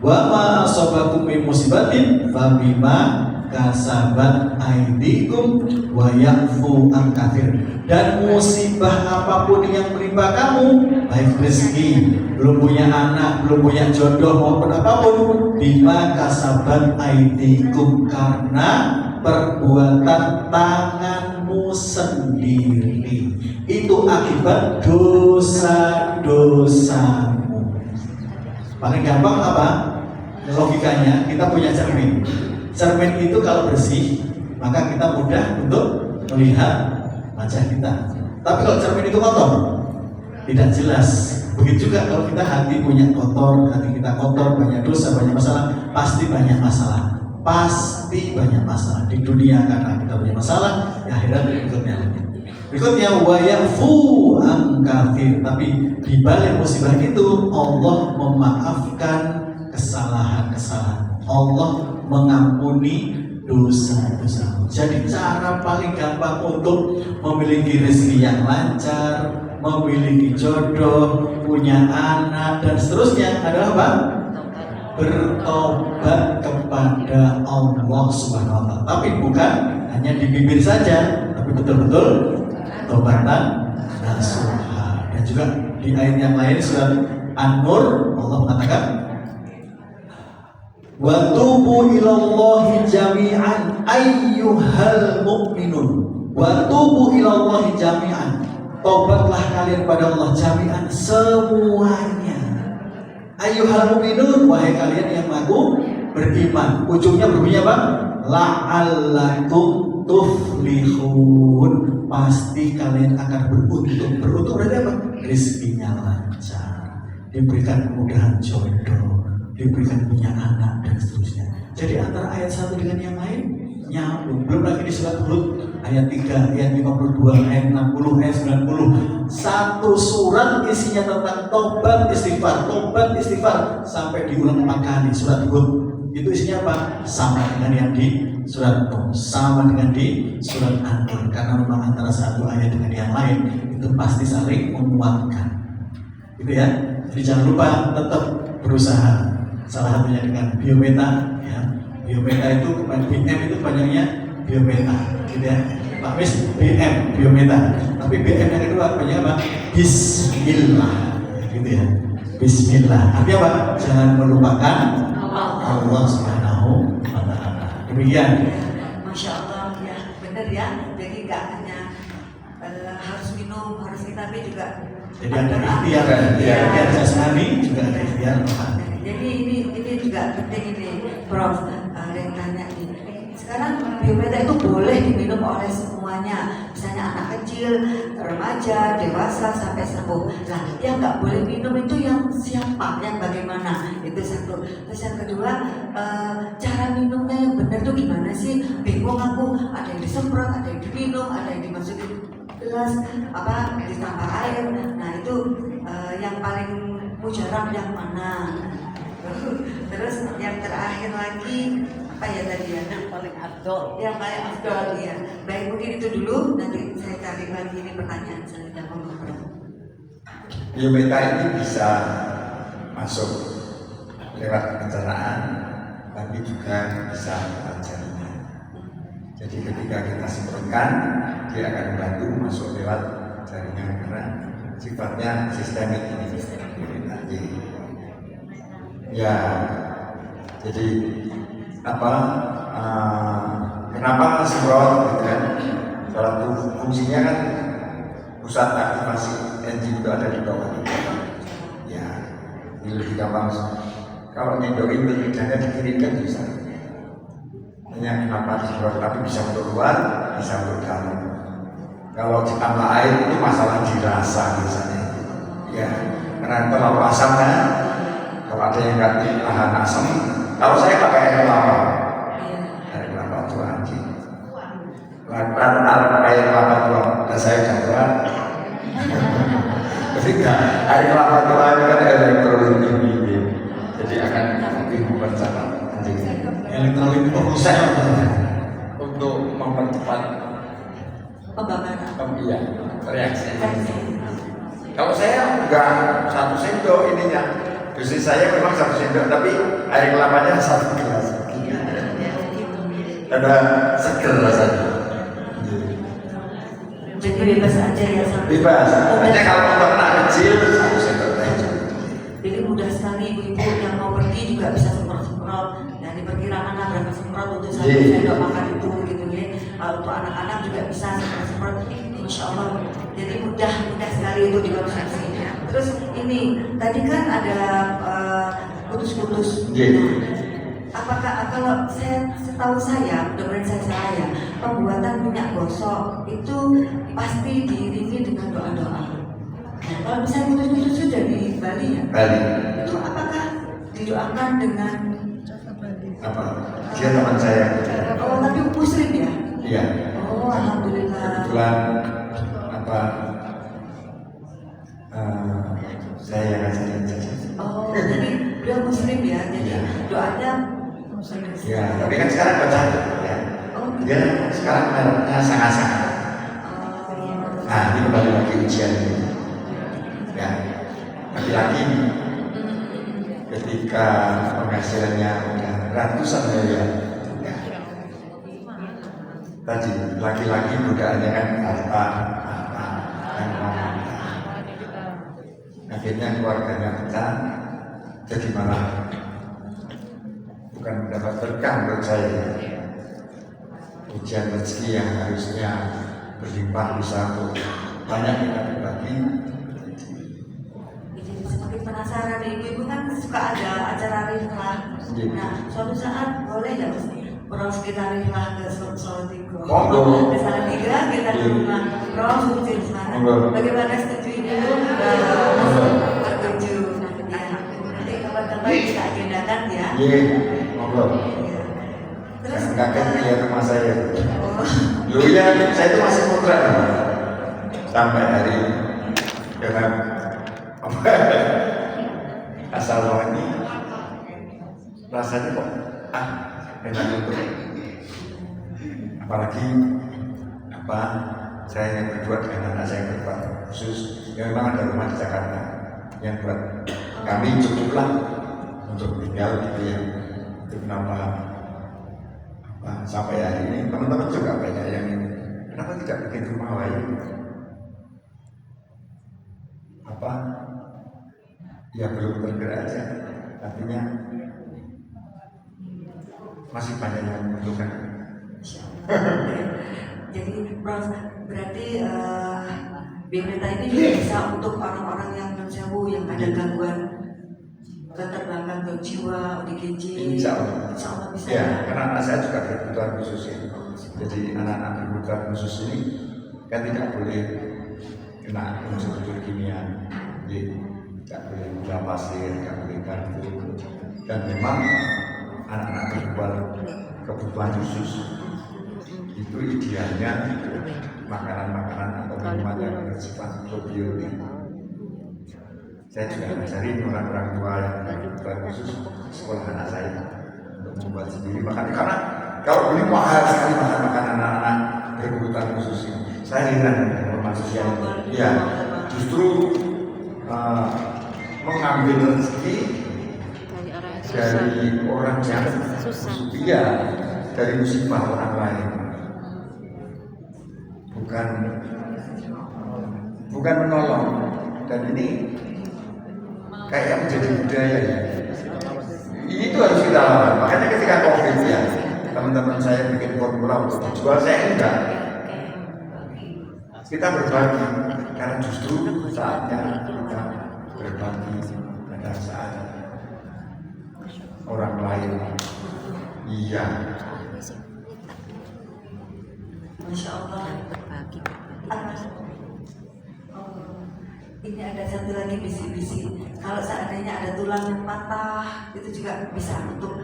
S1: Wa ma asabakum min musibatin fabima kasabat aidikum wa ya'fu an katsir. Dan musibah apapun yang menimpa kamu, baik rezeki, belum punya anak, belum punya jodoh maupun apapun, bima kasabat aidikum, karena perbuatan tanganmu sendiri. Itu akibat dosa-dosamu. Paling gampang apa? Logikanya, kita punya cermin. Cermin itu kalau bersih, maka kita mudah untuk melihat wajah kita. Tapi kalau cermin itu kotor, tidak jelas. Begitu juga kalau kita hati punya kotor, hati kita kotor, banyak dosa, banyak masalah, pasti banyak masalah. Pasti banyak masalah di dunia karena kita punya masalah, ya akhirat berikutnya lagi. Berikutnya wa yafu an katsir. Tapi di balik musibah itu Allah memaafkan kesalahan-kesalahan. Allah mengampuni dosa-dosa. Jadi cara paling gampang untuk memiliki rezeki yang lancar, memiliki jodoh, punya anak dan seterusnya adalah apa? Bertobat kepada Allah Subhanahu wa taala. Tapi bukan hanya di bibir saja, tapi betul-betul tobatan nasuha. Dan juga di ayat yang lain surat An-Nur Allah mengatakan wa tubu ilallahi jami'an ayyuhal mu'minun. Wa tubu ilallahi jami'an. Tobatlah kalian pada Allah jami'an, semuanya. Ayyuhal mu'minun, wahai kalian yang mengaku beriman. Ujungnya berbunyi apa? La'allakum tuflihun. Pasti kalian akan beruntung. Beruntung berarti apa? Rezekinya lancar, diberikan kemudahan jodoh, diberikan punya anak dan seterusnya. Jadi antara ayat satu dengan yang lain nyambung. Belum lagi di surat Hud ayat 3, ayat 52, ayat 60, ayat 90. Satu surat isinya tentang tobat istighfar sampai diulang 4 kali. Surat Hud itu isinya apa? Sama dengan yang di surat Nuh, sama dengan di surat An-Nur. Karena memang antara satu ayat dengan yang lain itu pasti saling menguatkan. Gitu ya. Jadi jangan lupa tetap berusaha. Salah satunya dengan biometa, ya. Biometa itu BM itu panjangnya biometa, gitu ya. Pak Mis BM biometa. Tapi BM yang kedua panjangnya apa? Bismillah, gitu ya. Bismillah. Artinya apa? Jangan melupakan Allah Subhanahu wa taala. Demikian.
S3: Masya Allah, ya benar ya. Jadi nggak hanya harus minum, harus kita tapi juga.
S1: Jadi ada ikhtiar jasmani, juga ada ikhtiar rohani.
S3: Jadi ini juga penting ini, Prof. Ada yang tanya nih. Sekarang biometa itu boleh diminum oleh semuanya, misalnya anak kecil, remaja, dewasa sampai sembuh. Nah, yang nggak boleh minum itu yang siapa, yang bagaimana? Itu satu. Terus yang kedua, cara minumnya yang benar tuh gimana sih? Bingung aku. Ada yang disemprot, ada yang diminum, ada yang dimasukin gelas, apa ditambah air. Nah itu yang paling mujarab yang mana. Terus yang terakhir lagi apa ya tadi ya? Yang paling afdol ya. Baik, mungkin itu dulu. Nanti saya cari lagi ini pertanyaan selanjutnya.
S5: Biometa ini bisa masuk lewat pencernaan, tapi juga bisa lewat jaringan. Jadi ketika kita sinkronkan, dia akan membantu masuk lewat jaringan karena sifatnya sistemik ini. Ya, jadi apa? Kenapa semprot gitu kan? Salah satu fungsinya kan pusat aktivasi enzim itu ada di bawah. Ya, ini lebih gampang. Kalau nyendokin lidahnya dikirimkan bisa. Hanya kenapa disemprot, tapi bisa untuk luar, bisa untuk dalam. Kalau ditambah air itu masalah dirasa misalnya. Ya, karena terlalu asam kan. Kalau ada yang nggak tahan asam, kalau saya pakai air kelapa. Air kelapa itu anjing. Rata-rata air kelapa tua, dan saya jatuh. Ketika air kelapa tua itu kan elektrolit tinggi, jadi akan lebih mempercepat anjing.
S1: Elektrolit itu
S5: Bisa untuk mempercepat
S3: Pembakaran.
S5: iya reaksi. Kalau saya enggak 1 sendok ininya, dosis saya memang 1 sendok, tapi air kelapanya 1 gelas. Ada seger rasanya.
S3: Jadi bebas aja ya.
S5: Bebas. Hanya kalau untuk anak kecil 1 sendok aja.
S3: Jadi mudah sekali ibu-ibu yang mau pergi juga bisa semprot-semprot. Nah, diperkirakan berapa semprot untuk satu sendok makan itu gitu ya. Untuk anak-anak juga bisa semprot-semprot. Masya Allah. Jadi mudah sekali untuk dikonsumsi. Terus ini tadi kan ada kutus-kutus. Apakah kalau setahu saya, mudah-mudahan saya salah ya, pembuatan minyak gosok itu pasti diiringi dengan doa-doa. Nah, kalau misalnya kutus-kutus itu dari Bali ya,
S5: Bali.
S3: itu apakah didoakan dengan
S5: Apa? Dia teman saya.
S3: oh tapi muslim ya?
S5: Iya.
S3: Oh alhamdulillah.
S5: Kebetulan apa? Saya yang ngajarin saja.
S3: Oh jadi beliau muslim ya, jadi doanya muslim.
S5: Ya, tapi kan sekarang baca ya.
S3: Oh
S5: Dia sekarang mereknya sangat-sangat. Nah, ini kembali lagi ujian ini. Ya, lagi-lagi ketika penghasilannya udah ratusan miliar. Ya. Tadi laki-laki godaannya kan harta, dan wanita. Akhirnya keluarganya pecah, jadi malah bukan mendapat berkah menurut saya. Ujian rezeki yang harusnya berlimpah bisa untuk banyak kita berbagi.
S3: Jadi semakin penasaran ibu-ibu kan suka ada acara riflah. Nah suatu saat boleh ya Prof kita riflah ke Salatiga.
S5: Monggo.
S3: Ke Salatiga kita ke rumah Prof Suci di sana.
S5: Monggo.
S3: Bagaimana setuju ibu? Bertuju. Nanti kapan-kapan kita agendakan ya.
S5: Iya, monggo.
S3: Terus
S5: Kakek lihat rumah saya.
S3: oh,
S5: Lu ya, saya itu masih putra sampai hari ini. Karena apa? Asal ini rasanya kok enak untuk apalagi apa saya yang berdua dengan anak saya yang berdua khusus yang memang ada rumah di Jakarta yang buat kami cukuplah untuk tinggal gitu ya. Itu kenapa sampai hari ini teman-teman juga banyak yang kenapa tidak bikin rumah lain apa ya belum bergerak aja, artinya masih banyak yang membutuhkan.
S3: jadi Prof berarti Biometa ini juga bisa untuk orang-orang yang non-sewu yang ada gangguan keterbelakangan ke jiwa, ODGJ.
S5: Insya Allah
S3: bisa.
S5: Ya, karena anak saya juga berkebutuhan khusus ya. Jadi anak-anak berkebutuhan khusus ini kan tidak boleh kena unsur-unsur kimia, jadi tidak boleh gula pasir, tidak boleh karbo. Dan memang anak-anak berkebutuhan khusus itu idealnya makanan-makanan atau minuman yang bersifat probiotik. Saya juga ngajarin orang-orang tua yang kebutuhan khusus sekolah anak saya untuk membuat sendiri makan. Karena kalau ini mahal sekali makan anak-anak berkebutuhan khusus ini. Saya heran dengan manusia ini. Ya, justru mengambil rezeki
S2: dari orang yang
S5: dari orang yang
S2: susah.
S5: iya, dari musibah orang lain. Bukan menolong. Dan ini kayak menjadi budaya ya. Ini tuh harus kita lakukan. Makanya ketika COVID ya, teman-teman saya bikin formula untuk dijual, saya enggak. Kita berbagi, karena justru saatnya kita berbagi pada saat orang lain. Iya.
S3: Masya Allah.
S2: Berbagi.
S3: Ini ada satu lagi bisik-bisik. Kalau seandainya ada tulang yang patah, itu juga bisa untuk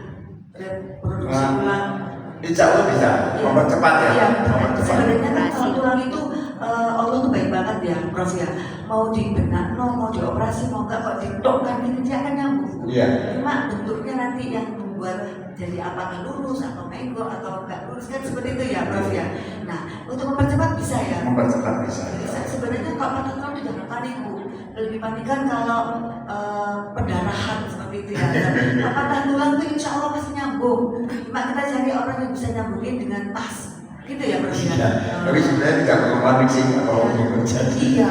S3: reproduksi ulang.
S5: Insya Allah bisa mempercepat ya.
S3: Iya,
S5: Mempercepat.
S3: sebenarnya kan kalau tulang itu Allah tuh baik banget ya, Prof ya. Mau dibenak, mau dioperasi, mau enggak kok didok kan ini dia akan nyambung.
S5: Iya.
S3: Cuma bentuknya nanti yang membuat jadi apakah lurus atau menggol atau enggak lurus kan seperti itu ya, Prof ya. Nah, untuk mempercepat bisa ya.
S5: Mempercepat bisa.
S3: Bisa. Sebenarnya kalau patah tulang itu jangan panik Bu. Lebih panikkan kalau pendarahan seperti itu ya. Nah, patah tulang itu insya Allah pasti nyambung. Cuma kita cari orang yang bisa nyambungin dengan pas. Gitu ya Prof ya.
S5: Iya. Tapi sebenarnya tidak perlu panik sih kalau ini terjadi.
S3: Iya,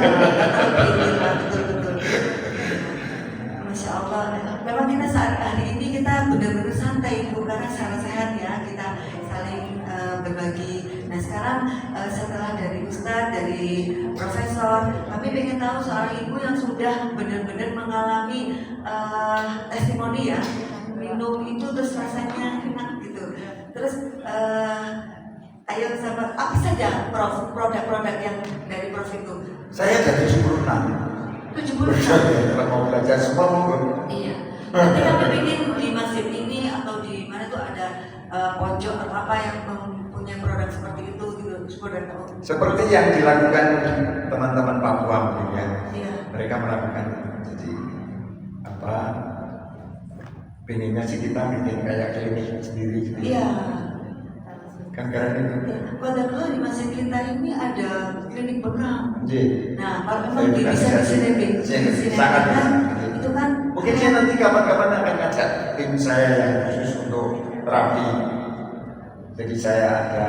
S3: betul. Masya Allah. Memang kita saat hari ini kita benar-benar santai Ibu karena secara sehat ya kita saling berbagi. Nah sekarang setelah dari Ustadz, dari Profesor, kami ingin tahu seorang ibu yang sudah benar-benar mengalami testimoni ya, minum itu terus rasanya enak gitu. Terus ayo sahabat, apa saja Prof produk-produk yang dari Prof itu?
S5: Saya jadi 76.
S3: 70.
S5: Kalau mau belajar semua monggo.
S3: Iya. Nanti kami ingin di masjid ini atau di mana tuh ada pojok atau apa yang mempunyai produk seperti itu gitu, produk tahu.
S5: Seperti yang dilakukan teman-teman Papua mungkin ya.
S3: Iya.
S5: Mereka melakukan itu. Jadi apa? Pengennya sih kita bikin kayak klinik sendiri gitu.
S3: Iya.
S5: Kan karena itu.
S3: Pada dulu di masjid kita ini ada klinik bekam.
S5: Jadi,
S3: Nah, kalau memang bisa di sini
S5: sangat
S3: kan,
S5: bisa.
S3: itu kan
S5: Mungkin saya nanti kapan-kapan akan ngajak tim saya yang khusus untuk terapi. Jadi saya ada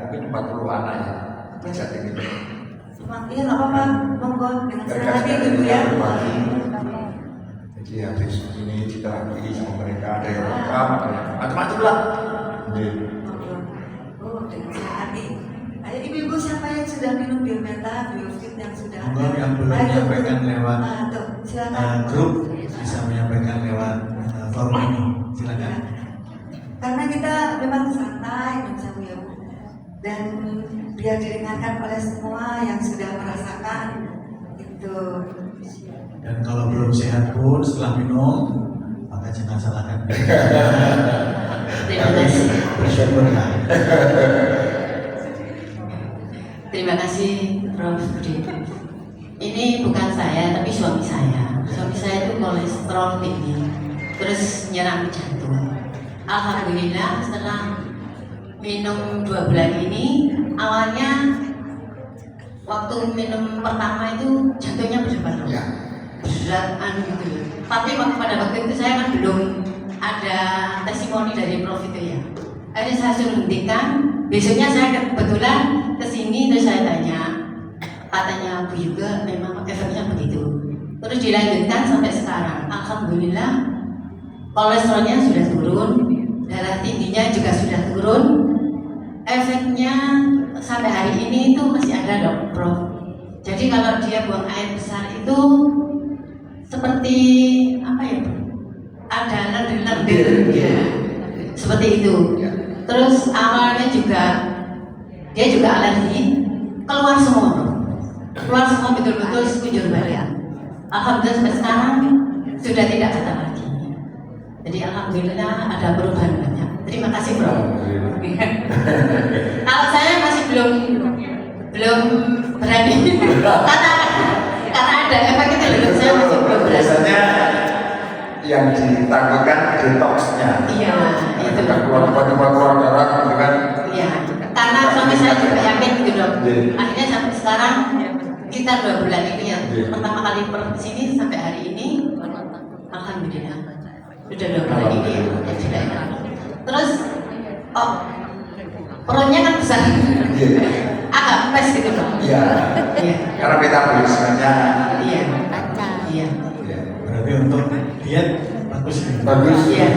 S5: mungkin 40 anak ya di Jatim itu.
S3: iya nggak apa-apa, monggo dengan senang hati
S5: Mereka
S3: gitu ya.
S5: berbagi. Jadi habis ini diterapi sama mereka, ada yang rekam, ada yang macam-macam lah. Jadi,
S3: Oh, dengan senang hati. Ayo ibu-ibu siapa yang sudah minum Biometa, Biofit yang sudah ada?
S1: Monggo yang belum
S3: Ayo,
S1: menyampaikan lewat
S3: tuh, silakan.
S1: grup bisa menyampaikan lewat forum ini. Silakan.
S3: Karena kita memang santai macam ya, dan biar didengarkan oleh semua yang sudah merasakan itu.
S1: Dan kalau belum sehat pun setelah minum maka jangan salahkan.
S2: Terima kasih.
S1: Bersyukurlah.
S8: Terima kasih Prof. Budi. Ini bukan saya tapi suami saya. Suami saya itu kolesterol tinggi, terus nyerang jantung. Alhamdulillah setelah minum 2 bulan ini, awalnya waktu minum pertama itu jantungnya berdebar
S5: ya.
S8: beratan gitu. Tapi pada waktu itu saya kan belum ada testimoni dari Prof itu ya. Akhirnya saya suruh hentikan. Besoknya saya kebetulan kesini terus saya tanya, katanya Bu juga memang efeknya begitu. Terus dilanjutkan sampai sekarang. Alhamdulillah kolesterolnya sudah turun, darah tingginya juga sudah turun. Efeknya sampai hari ini itu masih ada dok, Prof. Jadi kalau dia buang air besar itu seperti apa ya, ada lendir-lendir ya, seperti itu. Terus awalnya juga dia juga alergi, keluar semua betul-betul sekujur badan. Alhamdulillah sampai sekarang sudah tidak kata lagi. Jadi alhamdulillah ada perubahan banyak. Terima kasih Bro. Kalau saya masih belum berani karena ada efek itu loh. Saya masih belum berani.
S5: biasanya yang ditakutkan detoxnya.
S8: Iya, itu.
S5: Keluar darah gitu kan.
S8: Iya, karena suami saya juga yakin gitu dok.
S5: Iya.
S8: Akhirnya sampai sekarang kita 2 bulan itu ya,
S5: Iya.
S8: pertama kali sini sampai hari ini, alhamdulillah sudah 2 bulan ini ya sudah enak. Terus, oh perutnya kan besar,
S5: Iya.
S8: agak empes gitu dok.
S5: Iya.
S8: Iya,
S5: Karena metabolismenya
S8: iya, iya.
S5: iya.
S1: Berarti untuk diet bagus nih.
S5: Bagus.
S8: Iya.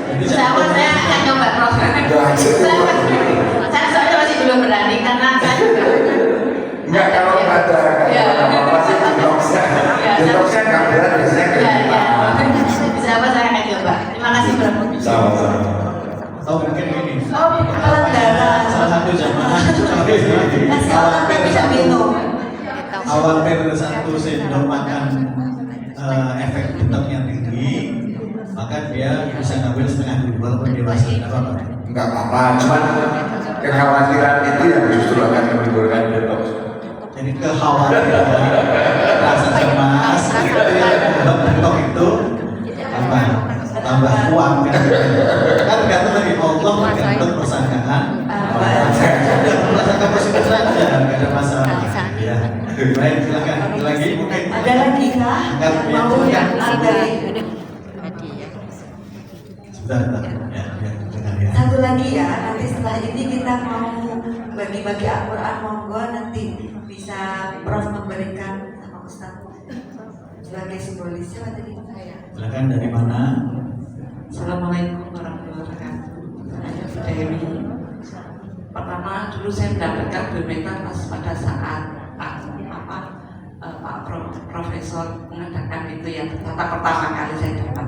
S1: Jadi
S8: Sama saya akan coba prof. Saya soalnya masih belum berani karena saya juga.
S5: Enggak, kalau ada
S8: Iya.
S5: apa sih detoxnya?
S8: Iya.
S5: Detoxnya nggak berat biasanya
S8: Ya,
S5: kayak
S8: ya.
S5: gitu.
S8: Bisa apa saya akan coba. Terima kasih prof.
S5: Sama-sama.
S1: atau mungkin ini.
S3: Oh, tekanan darah.
S1: Salah satu jamaah
S3: Kesehatan bisa minum.
S1: khawatir satu sendok makan efek bentuknya tinggi, maka dia bisa ngambil setengah dulu walaupun dewasa, tidak apa-apa.
S5: Enggak apa-apa, cuman kekhawatiran itu yang justru akan menimbulkan detox.
S1: Jadi kekhawatiran, rasa cemas, itu yang membuat bentuk itu tambah kuat kan? Kan tergantung dari Allah, tergantung persangkaan. Dan prasangka positif saja, nggak ada masalah. Ya, baik, silakan. Lagi mungkin.
S3: Ada lagi kah? Mau yang ada?
S1: Sebentar, ya, dengar ya.
S3: Satu lagi ya, nanti setelah ini kita mau bagi-bagi Al-Quran, monggo nanti bisa Prof memberikan sama Ustaz sebagai simbolisnya tadi saya.
S1: Silakan, dari mana?
S9: Assalamualaikum warahmatullahi wabarakatuh. Saya Sudewi. Pertama dulu saya mendapatkan biometa pas pada saat Pak Profesor mengadakan itu ya, pertama kali saya dapat.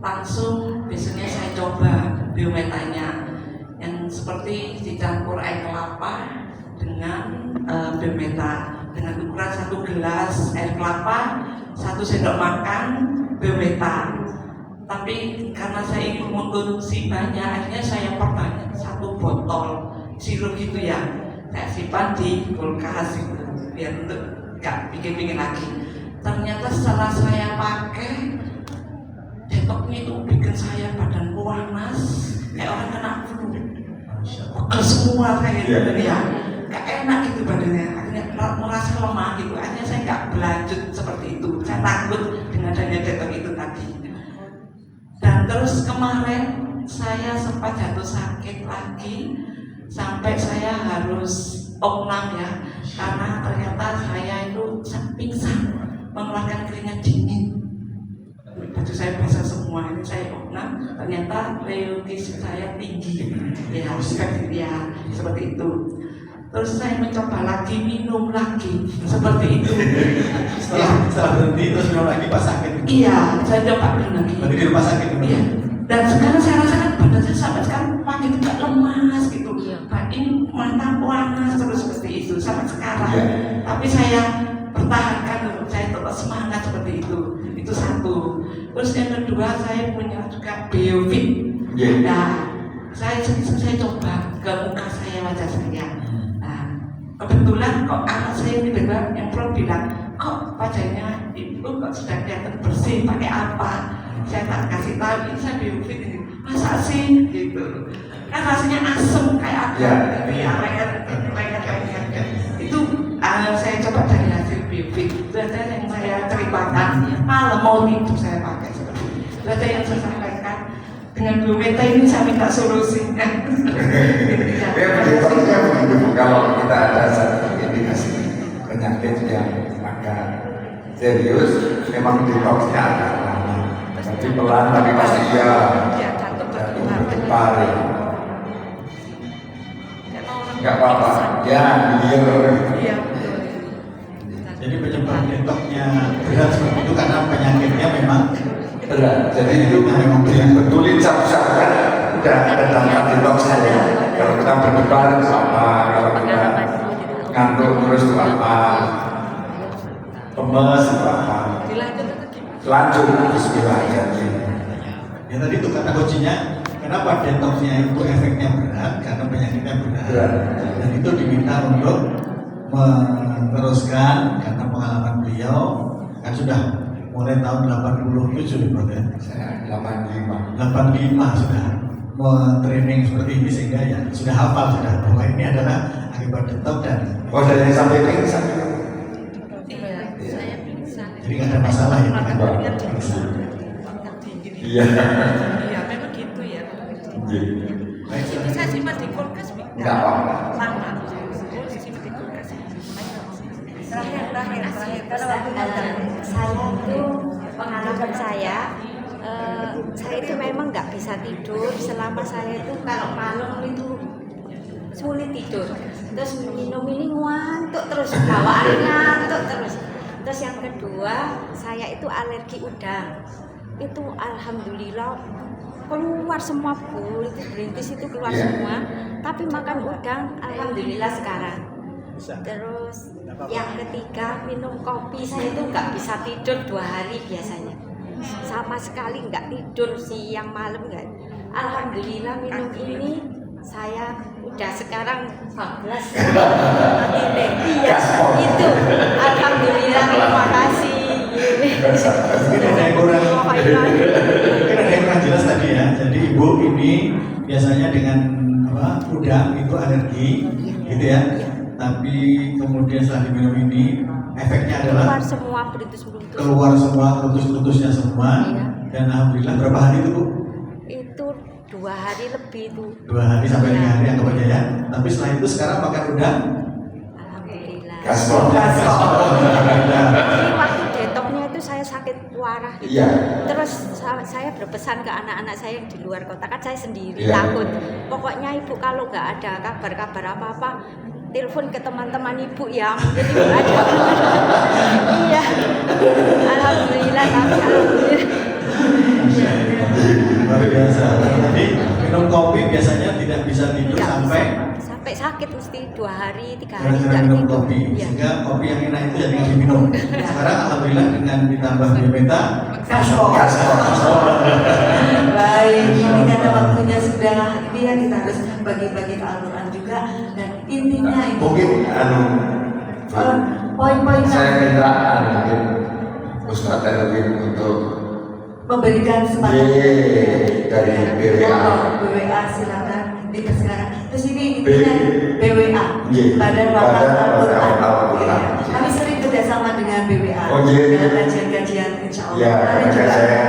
S9: Langsung besoknya saya coba biometanya yang seperti dicampur air kelapa dengan biometa dengan ukuran 1 gelas air kelapa, 1 sendok makan biometa. Tapi karena saya ingin mengkonsumsi banyak, akhirnya saya perbanyak 1 botol sirup gitu ya. Saya simpan di kulkas gitu, biar untuk nggak bikin lagi. Ternyata setelah saya pakai, detoxnya itu bikin saya badan panas, kayak orang kena flu, pegel semua kayak gitu ya. Gak enak gitu badannya, akhirnya merasa lemah gitu. Akhirnya saya nggak berlanjut seperti itu. Saya takut dengan adanya detox itu tadi. Dan terus kemarin saya sempat jatuh sakit lagi sampai saya harus opnam ya, karena ternyata saya itu pingsan mengeluarkan keringat dingin. Baju saya basah semua, ini saya opnam, ternyata leukis saya tinggi ya, seperti itu. Terus saya mencoba lagi, minum lagi seperti itu.
S1: Setelah berhenti terus minum lagi pas sakit.
S9: Iya, saya coba minum lagi.
S1: Berarti di rumah sakit.
S9: Iya. Dan sekarang saya rasakan badan saya sampai sekarang makin tidak lemas gitu. Ini mata panas terus seperti itu sampai sekarang. Tapi saya pertahankan, saya tetap semangat seperti itu. Itu satu. Terus yang kedua saya punya juga biofit. Nah, saya coba ke muka saya, wajah saya. Kebetulan kok anak saya ini tiba yang Prof bilang, kok wajahnya ibu kok sudah kelihatan bersih, pakai apa? Saya tak kasih tahu, ini saya biofit ini. Masa sih? Gitu. Kan rasanya asem kayak apa? Itu saya coba dari hasil biofit. Data yang saya ceritakan, malam mau tidur saya pakai seperti itu. Data yang saya sampaikan dengan biometa ini saya minta solusinya.
S5: Kalau kita ada satu indikasi penyakit yang agak serius, memang detoxnya agak lama. Tapi pelan, tapi pasti dia jatuh berdebar. Enggak apa-apa, ya
S1: Iya. Jadi penyebab detoxnya berat seperti itu karena penyakitnya memang
S5: berat. Jadi itu memang betulin satu-satu kan udah ada dampak detoxnya ya. Kalau kita berdebar itu apa, kalau kita ngantuk terus itu apa, pemes itu apa. Lanjut bismillah aja.
S1: ya tadi itu kata kuncinya. Kenapa detoxnya itu efeknya berat? Karena penyakitnya berat. Dan itu diminta untuk meneruskan karena pengalaman beliau kan sudah mulai tahun 87 Prof ya.
S5: Saya 85.
S1: 85 sudah training seperti ini sehingga ya sudah hafal sudah bahwa ini adalah akibat detok dan
S5: Oh, saya sampai pingsan.
S2: Iya, saya pingsan.
S1: jadi nggak ada masalah ya kan?
S5: Iya.
S2: Iya, memang gitu ya.
S1: Baik,
S2: Itu saya simpan di kulkas, Bi.
S5: Nggak apa-apa.
S2: Lama. Simpan di kulkas.
S6: terakhir karena waktunya
S3: Saya itu pengalaman saya itu memang nggak bisa tidur selama saya itu kalau malam itu sulit tidur. Terus minum ini ngantuk terus, bawaannya ngantuk terus. Terus yang kedua, saya itu alergi udang. Itu alhamdulillah keluar semua berintis itu keluar semua. Tapi makan udang alhamdulillah sekarang. Terus yang ketiga, minum kopi saya itu nggak bisa tidur 2 hari biasanya. Sama sekali nggak tidur siang malam nggak. Alhamdulillah minum ini saya udah sekarang 14 iya itu alhamdulillah terima kasih.
S1: mungkin ada yang kurang jelas tadi ya. Jadi ibu ini biasanya dengan udang itu alergi gitu ya, tapi kemudian setelah diminum ini efeknya adalah
S3: Keluar semua berintis-berintis.
S1: keluar semua kerutus-kerutusnya semua.
S3: Iya.
S1: Dan alhamdulillah berapa hari itu Bu?
S3: Itu 2 hari lebih itu.
S1: 2 hari sampai 3 hari anggap aja ya. Tapi setelah itu sekarang makan udang
S3: Alhamdulillah.
S5: Gaspol.
S3: Jadi waktu detoknya itu saya sakit parah gitu.
S5: Iya.
S3: Terus saya berpesan ke anak-anak saya yang di luar kota, kan saya sendiri
S5: Iya.
S3: takut. Pokoknya ibu kalau nggak ada kabar-kabar apa-apa, telepon ke teman-teman ibu ya, mungkin ibu ada. Iya. Alhamdulillah, tapi alhamdulillah.
S1: luar biasa. Jadi minum kopi biasanya tidak bisa tidur
S3: Nggak
S1: sampai
S3: bisa. Sampai sakit mesti 2 hari, 3 hari
S1: gara-gara
S3: nggak
S1: minum
S3: tidur.
S1: kopi.
S3: Iya.
S1: Sehingga kopi yang enak itu jadi diminum. Sekarang alhamdulillah dengan ditambah biometa
S3: Gaspol. Baik, ini karena waktunya sudah ini ya kita harus bagi-bagi ke Al-Quran juga dan intinya itu
S5: Mungkin
S3: poin-poinnya
S5: saya minta mungkin Ustaz Erwin untuk
S3: memberikan kesempatan
S5: dari BWA.
S3: BWA silakan dipersilakan. Terus ini intinya BWA
S5: Iya.
S3: Badan
S5: Badan
S3: Wakaf
S5: Wakaf
S3: Al-Quran.
S5: Al-Quran.
S3: Iya. Kami sering kerjasama dengan BWA
S5: Oh, iya.
S3: dalam kajian-kajian insya Allah.
S5: Ya,
S3: Kami
S5: makanya
S3: juga-
S5: saya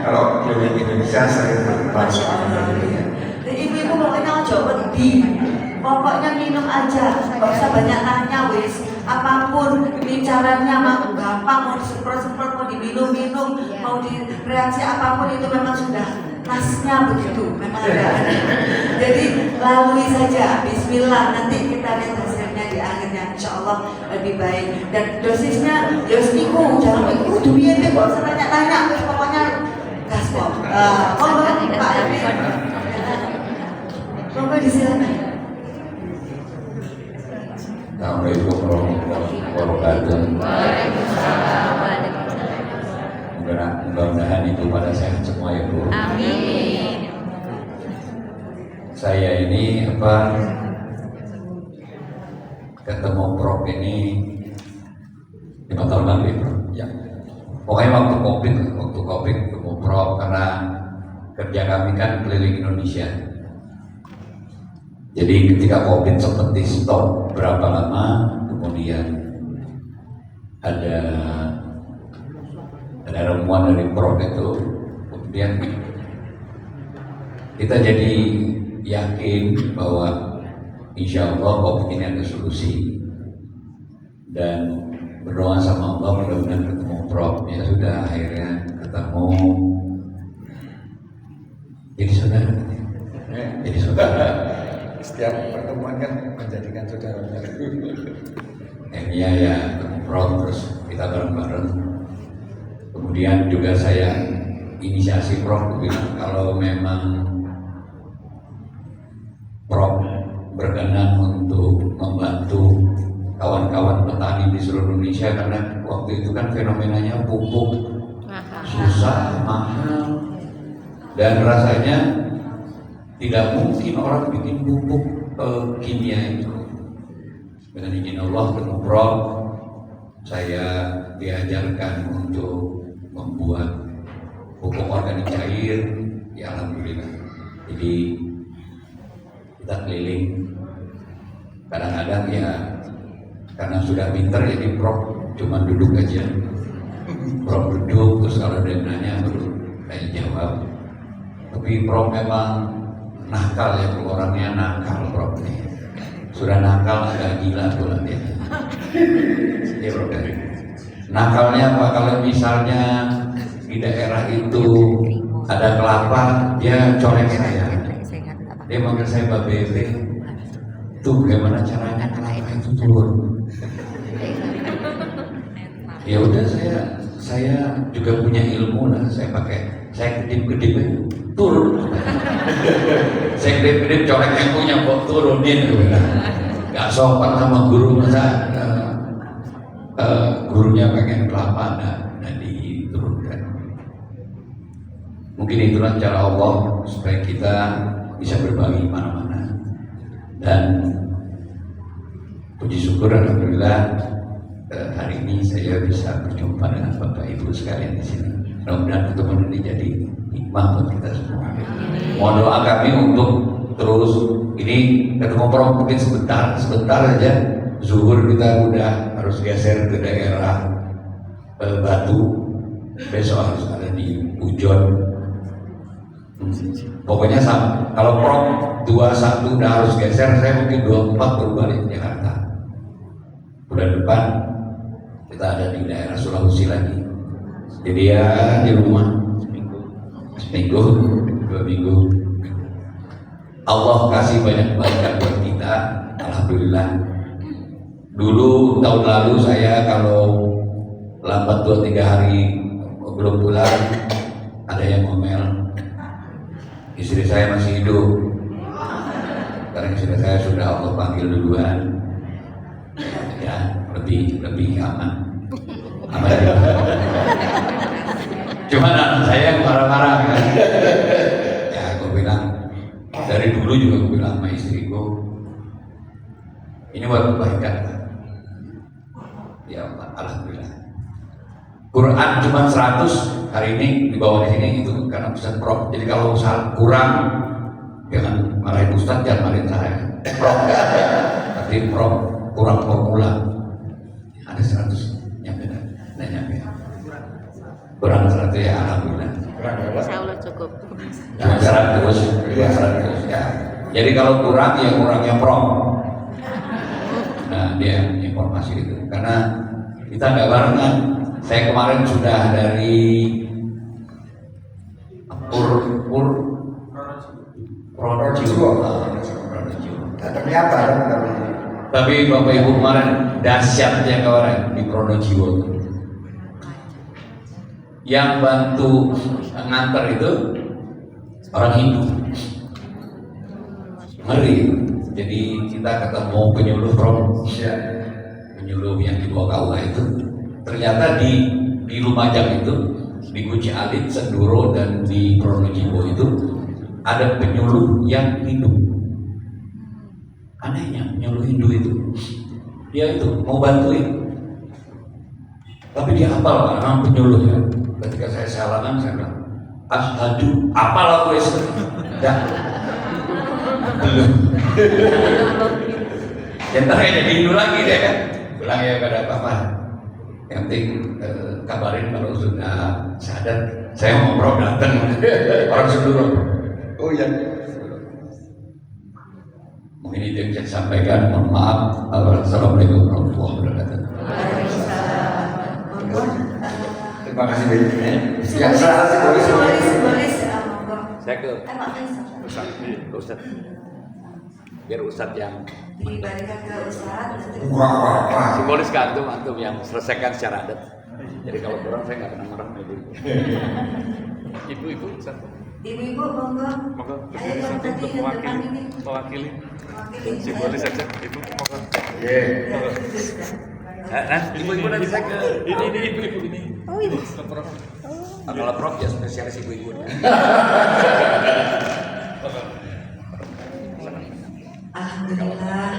S5: kalau keliling Indonesia sering bertemu.
S3: Masya Allah. Iya. Dan ibu-ibu pokoknya ojo wedi. Pokoknya minum aja, nggak usah banyak tanya wis. Apapun bicaranya mau gampang, mau disemprot-semprot, mau diminum-minum, mau direaksi apapun itu memang sudah nasnya begitu, memang ada. Jadi lalui saja, Bismillah. Nanti kita lihat hasilnya di akhirnya, Insya Allah lebih baik. Dan dosisnya, iku jangan iku duit deh, nggak usah tanya-tanya, wis pokoknya gaspol. Pak Erwin, monggo disilakan.
S7: Assalamualaikum warahmatullahi wabarakatuh. Mudah-mudahan itu pada sehat semua ya Bu.
S2: Amin.
S7: Saya ini ketemu Prof ini 5 tahun lalu ya Prof. Ya. Pokoknya waktu COVID ketemu Prof karena kerja kami kan keliling Indonesia. Jadi ketika COVID sempat di stop berapa lama, kemudian ada ramuan dari Prof itu, kemudian kita jadi yakin bahwa insya Allah COVID ini ada solusi dan berdoa sama Allah mudah-mudahan ketemu Prof. Ya sudah akhirnya ketemu, jadi saudara. Jadi saudara.
S5: Setiap pertemuan kan menjadikan saudara baru.
S7: Iya ya, ketemu Prof, terus kita bareng-bareng. Kemudian juga saya inisiasi Prof bilang kalau memang Prof berkenan untuk membantu kawan-kawan petani di seluruh Indonesia karena waktu itu kan fenomenanya pupuk susah, mahal, dan rasanya tidak mungkin orang bikin pupuk kimia itu. Dengan izin Allah ketemu Prof, saya diajarkan untuk membuat pupuk organik cair, ya alhamdulillah. Jadi kita keliling, kadang-kadang ya karena sudah pinter jadi Prof cuma duduk aja, Prof duduk terus kalau ada yang nanya baru saya jawab. Tapi Prof memang nakal ya, orangnya nakal Prof nih. Sudah nakal agak gila pula dia. Ya Prof dari nakalnya apa, kalau misalnya di daerah itu ada kelapa, dia colek saya. Dia manggil saya Mbak Bebe. Tuh bagaimana caranya kelapa itu turun? Ya udah saya juga punya ilmu lah, saya kedip-kedip turun. Saya kedip-kedip colek yang punya kok turunin. Gak sopan sama guru, masa gurunya pengen kelapa nah diturunkan. Mungkin itulah cara Allah supaya kita bisa berbagi mana-mana. Dan puji syukur alhamdulillah hari ini saya bisa berjumpa dengan Bapak Ibu sekalian di sini. Mudah-mudahan pertemuan ini jadi hikmah buat kita semua. Mohon doa kami untuk terus ini ketemu Prof mungkin sebentar aja. Zuhur kita udah harus geser ke daerah Batu. Besok harus ada di Pujon. Pokoknya sama. Kalau Prof 21 udah harus geser, saya mungkin 24 baru balik ke Jakarta. Bulan depan kita ada di daerah Sulawesi lagi. Jadi ya di rumah seminggu 2 minggu. Allah kasih banyak berkat buat kita, alhamdulillah. Dulu tahun lalu saya kalau lambat 2-3 hari belum pulang, ada yang ngomel. Istri saya masih hidup, karena istri saya sudah Allah panggil duluan, ya lebih aman. Cuman anak saya yang marah-marah kan. Ya gue bilang dari dulu juga gue bilang sama istriku, ini buat kebaikan. Ya Allah, alhamdulillah. Quran cuma 100 hari ini di bawah di sini itu karena Ustaz Prof. Jadi kalau kurang jangan marahin Ustaz, jangan marahin saya. Prof. Tapi Prof kurang formula. Ada 100 nyampe. Kurang 100 ya alhamdulillah.
S6: Insya Allah cukup.
S7: Cuma 100 ya. Jadi kalau kurang ya kurangnya Prof. Nah dia informasi itu karena kita nggak barengan. Saya kemarin sudah dari Pronojiwo.
S5: Datangnya apa?
S7: Tapi Bapak Ibu kemarin dahsyatnya kemarin di Pronojiwo. Yang bantu nganter itu orang Hindu. Ngeri. Jadi kita ketemu penyuluh penyuluh yang di bawah KUA itu. Ternyata di Lumajang itu, di Guci Alit, Senduro dan di Pronojiwo itu ada penyuluh yang Hindu. Anehnya penyuluh Hindu itu dia itu mau bantuin, tapi dia hafal karena penyuluh ya. Ketika saya salaman saya bilang asyhadu, apal aku ya dah belum. Jangan jadi Hindu lagi deh kan. Bilang ya pada apa-apa. Yang penting kabarin kalau sudah sadar. Saya mau Prof datang orang Senduro.
S5: Oh iya.
S7: Mungkin itu yang saya sampaikan. Mohon maaf. Assalamualaikum warahmatullahi wabarakatuh.
S5: Terima kasih banyak. Ya,
S3: Boleh.
S7: Saya ke Ustaz. Biar Ustaz yang
S3: Diberikan ke Ustaz.
S7: simbolis ke antum yang selesaikan secara adat. Jadi kalau kurang saya nggak pernah marah sama ibu. Ibu Ustaz.
S3: Ibu monggo. Ayo yang tadi yang depan ini.
S10: Mewakili simbolis saja ibu monggo.
S7: Ibu nanti saya ke
S10: Ini ibu ini.
S6: Oh ini.
S10: Prof.
S7: kalau Prof ya spesialis ibu-ibu.
S3: Alhamdulillah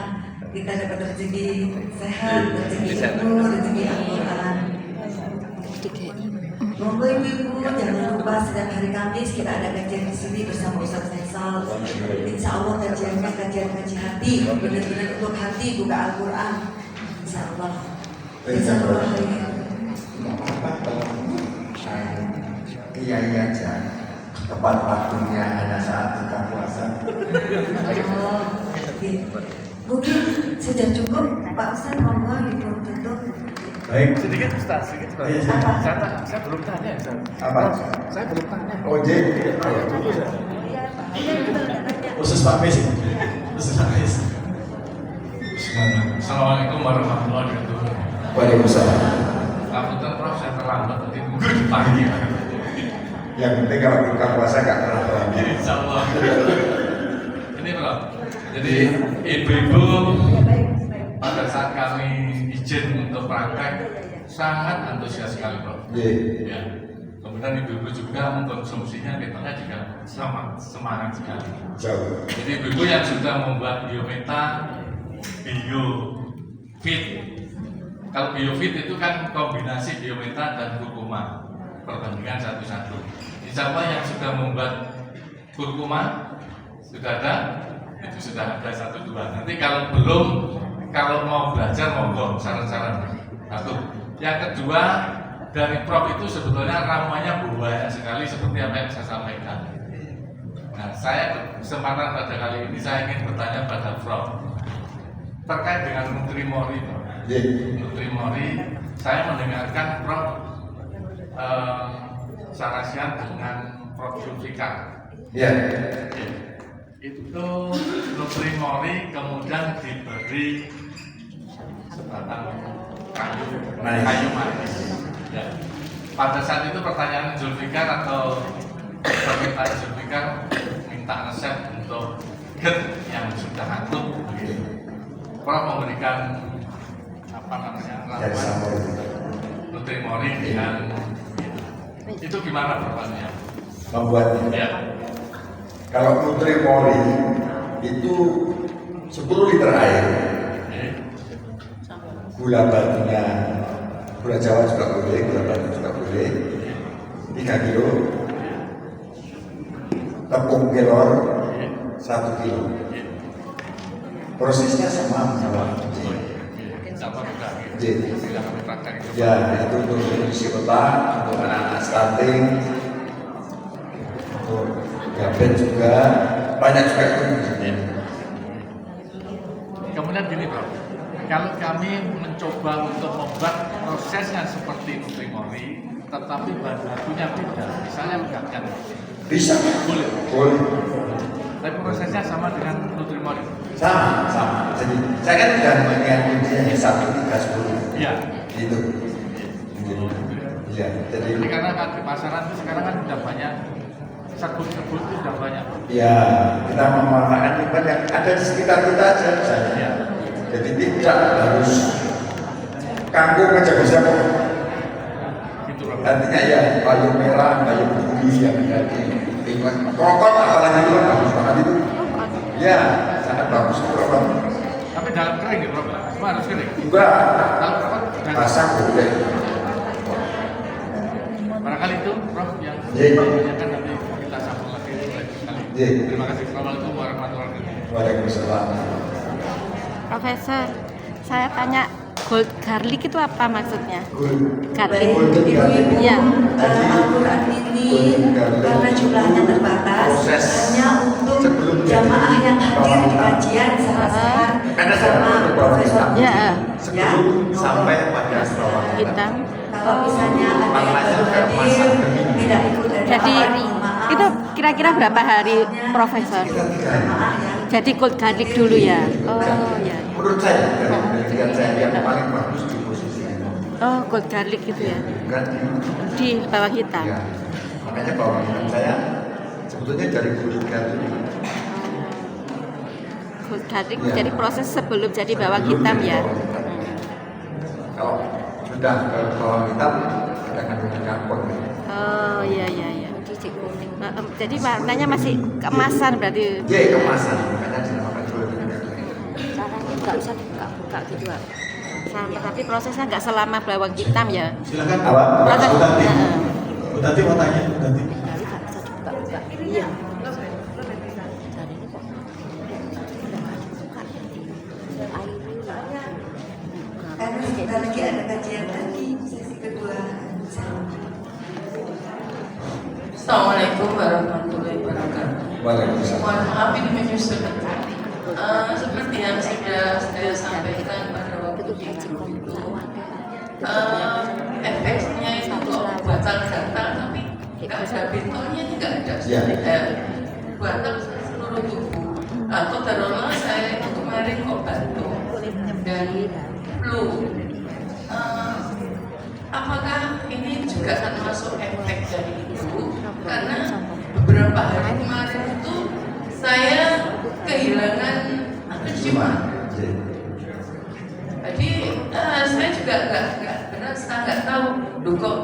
S3: kita dapat rezeki sehat, rezeki ilmu, rezeki Al-Quran. Monggo hari Kamis kita ada kajian di sini bersama Ustaz Faisal. Insya Allah kajiannya kajian hati, benar-benar untuk hati, buka Al-Quran. Insya Allah. Insya Allah.
S5: Nggak apa-apa kalau kiai aja tepat waktunya hanya saat buka puasa.
S3: Oh, mungkin sudah cukup Pak Ustaz, monggo ditutup.
S1: Baik.
S10: Sedikit Ustaz, sedikit Ustaz.
S1: Iya,
S10: Saya belum tanya Ustaz.
S5: Apa?
S10: Saya belum tanya.
S5: Ojek.
S1: Khusus Pak Mes ini. Khusus Pak Mes.
S11: Assalamualaikum warahmatullahi wabarakatuh.
S5: Waalaikumsalam.
S11: Ngapunten Prof, saya terlambat nanti nunggu di pagi.
S5: Yang penting kalau buka puasa nggak pernah terlambat.
S11: Insya Allah. Ini Prof, jadi ibu-ibu pada saat kami izin untuk praktek sangat antusias sekali Prof. Ya. Kemudian ibu-ibu juga mengkonsumsinya kita juga sama semangat sekali.
S5: Jauh.
S11: Jadi ibu-ibu yang sudah membuat biometa, biofit. Kalau biofit itu kan kombinasi biometa dan kurkuma, perbandingan satu-satu. Insya Allah yang sudah membuat kurkuma sudah ada, itu sudah ada 1-2. Nanti kalau belum, kalau mau belajar monggo saran-saran. Satu. Yang kedua, dari Prof itu sebetulnya ramuannya banyak sekali seperti apa yang saya sampaikan. Nah, saya kesempatan pada kali ini saya ingin bertanya pada Prof terkait dengan Nutrimori, Prof. Nutrimori, saya mendengarkan Prof sarasian dengan Prof Zulfikar.
S5: Iya.
S11: Itu Nutrimori kemudian diberi sebatang kayu manis. Ya. Pada saat itu pertanyaan Zulfikar atau permintaan Zulfikar minta resep untuk GERD yang sudah akut. Prof memberikan apa namanya ramuan Nutrimori dengan itu gimana Profnya?
S5: Membuatnya.
S11: Ya.
S5: Kalau Nutrimori itu 10 liter air, gula batunya, gula Jawa juga boleh, gula batu juga boleh, 3 kilo, tepung kelor 1 kilo. Prosesnya sama. Ya, itu untuk nutrisi otak, untuk anak-anak stunting, untuk diabetes juga, banyak juga itu.
S11: Kemudian gini Bro, kalau kami mencoba untuk membuat prosesnya seperti Nutrimori, tetapi bahan bakunya beda, misalnya menggabungkan.
S5: Bisa.
S11: Boleh.
S5: Boleh.
S11: Tapi prosesnya sama dengan Nutrimori.
S5: Sama. Jadi saya kan sudah mengingat kuncinya 1, 3, 10.
S11: Iya.
S5: Itu. Iya. Jadi
S11: karena kan di pasaran itu sekarang kan sudah banyak serbuk-serbuk itu sudah banyak.
S5: ya, kita memanfaatkan lingkungan yang ada di sekitar kita aja misalnya.
S11: Ya.
S5: Jadi tidak harus kangkung aja bisa kok.
S11: Gitu loh.
S5: Artinya ya kayu merah, kayu putih yang ada di lingkungan. Krokot apalagi itu kan bagus banget itu. Ya, sangat bagus krokot.
S11: Tapi dalam kering ya Bro, semua harus kering.
S5: Enggak,
S11: Kalau krokot dan
S5: basah boleh.
S11: barangkali itu Prof yang
S5: Iya.
S11: menanyakan nanti kita sambung lagi lain kali.
S5: Iya.
S11: Terima kasih. Assalamualaikum warahmatullahi wabarakatuh.
S5: Waalaikumsalam.
S6: Profesor, saya tanya gold garlic itu apa maksudnya?
S3: Baik,
S5: Golden
S3: ibu-ibu,
S5: garlic.
S3: Al-Quran ini karena jumlahnya terbatas,
S5: Proses
S3: hanya untuk
S5: sebelum
S3: jamaah yang hadir di
S5: jadi
S3: kajian sehat-sehat
S5: Karena
S3: sama
S5: saya
S3: Profesor.
S6: Ya,
S5: sebelum sampai pada bawah
S6: hitam.
S3: Kalau misalnya ada yang baru hadir, tidak ikut dari
S6: Jadi
S3: awal, maaf.
S6: itu kira-kira berapa hari, Profesor?
S3: Jamaah yang
S6: Jadi gold garlic dulu ya. Oh ya.
S5: menurut saya dari penelitian saya yang paling bagus di posisi ini
S6: Oh, gold garlic gitu ya.
S5: bukan
S6: Di bawah hitam.
S5: ya, makanya bawang hitam saya sebetulnya dari kulit garlic.
S6: Gold garlic
S5: Ya.
S6: jadi proses sebelum jadi bawang hitam ya.
S5: Kalau sudah ke bawang hitam ada kandungan karbon.
S6: Oh iya iya iya. Jadi warnanya masih keemasan berarti.
S5: Ya kemasan makanya dinamakan golden garlic.
S6: Caranya nggak bisa dibuka-buka gitu Pak. Sama, tapi prosesnya nggak selama bawang hitam ya.
S1: Silakan.
S5: Apa?
S1: Bu Tanti.
S6: Heeh.
S1: Bu Tanti mau tanya, Bu Tanti.
S3: Sebentar lagi ada kajian lagi sesi kedua.
S9: Assalamualaikum warahmatullahi wabarakatuh.
S5: Waalaikumsalam.
S9: Mohon maaf ini menyusul. Seperti yang sudah saya sampaikan pada waktu itu, efeknya itu gatal-gatal tapi nggak ada bentuknya, nggak ada gatal seluruh tubuh. Atau taruhlah saya itu kemarin kok batuk dan flu. Apakah ini juga termasuk efek dari itu? Karena beberapa hari kemarin itu saya kehilangan penciuman. Jadi saya juga nggak tahu, kok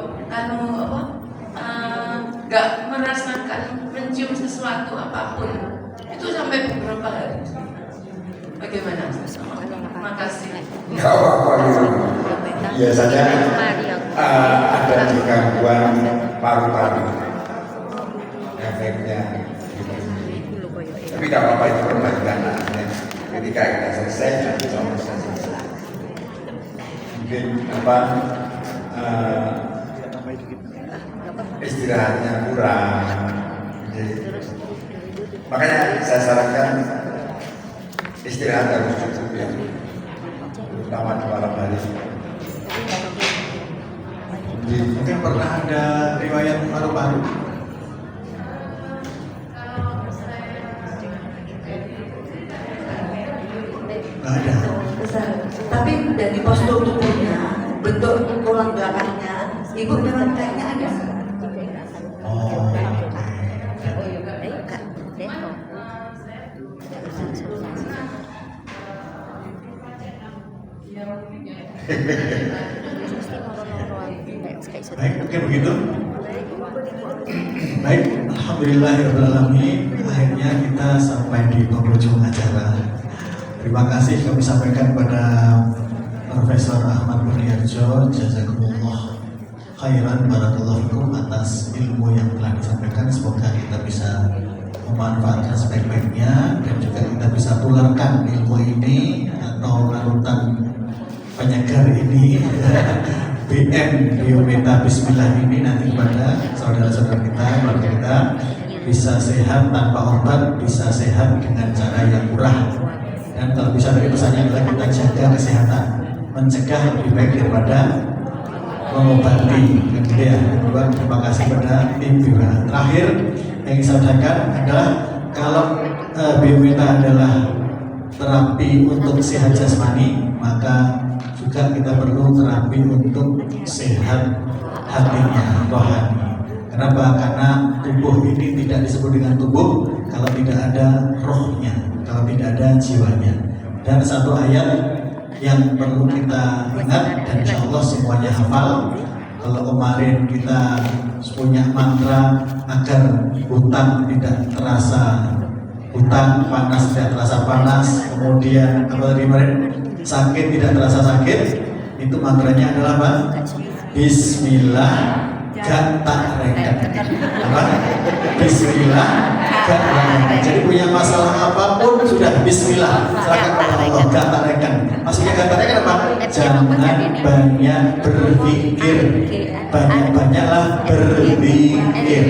S9: nggak merasakan mencium sesuatu apapun. Itu sampai beberapa hari. Bagaimana? Terima kasih.
S5: Nggak apa-apa gitu. Biasanya ada di gangguan paru-paru efeknya gitu. Tapi nggak apa-apa, itu perbaikan. Ketika kita selesai, nanti selesai. Mungkin istirahatnya kurang. Jadi, makanya saya sarankan istirahat harus cukup ya, terutama di malam hari.
S1: Mungkin pernah ada riwayat paru-paru. Nggak ada.
S3: Besar. Tapi dari postur tubuhnya, bentuk tulang belakangnya, ibu memang kayaknya ada.
S1: Oh. Baik, mungkin begitu. Baik, alhamdulillahirrahmanirrahim. Akhirnya kita sampai di penghujung acara. Terima kasih kami sampaikan pada Profesor Ahmad Budiarjo, jazakumullah khairan barakallahu fikum atas ilmu yang telah disampaikan. Semoga kita bisa memanfaatkan sebaik-baiknya dan juga kita bisa tularkan ilmu ini atau larutan penyegar ini BM Biometa Bismillah ini nanti kepada saudara-saudara kita, keluarga kita bisa sehat tanpa obat, bisa sehat dengan cara yang murah. Dan kalau bisa dari pesannya adalah kita jaga kesehatan, mencegah lebih baik daripada mengobati. Ya, terima kasih pada tim Biometa. Terakhir yang ingin saya sampaikan adalah kalau Biometa adalah terapi untuk sehat jasmani, maka juga kita perlu terapi untuk sehat hatinya, rohani. Kenapa? Karena tubuh ini tidak disebut dengan tubuh kalau tidak ada rohnya, kalau tidak ada jiwanya. Dan satu ayat yang perlu kita ingat dan insya Allah semuanya hafal. Kalau kemarin kita punya mantra agar hutan tidak terasa hutan, panas tidak terasa panas, kemudian apa tadi kemarin, sakit tidak terasa sakit, itu mantranya adalah apa? Bismillah gak tak reken. Apa? Bismillah gak tak reken. Jadi punya masalah apapun sudah Bismillah, serahkan kepada Allah, gak tak reken. Maksudnya gak tak reken apa? Jangan banyak berpikir, banyak-banyaklah berpikir.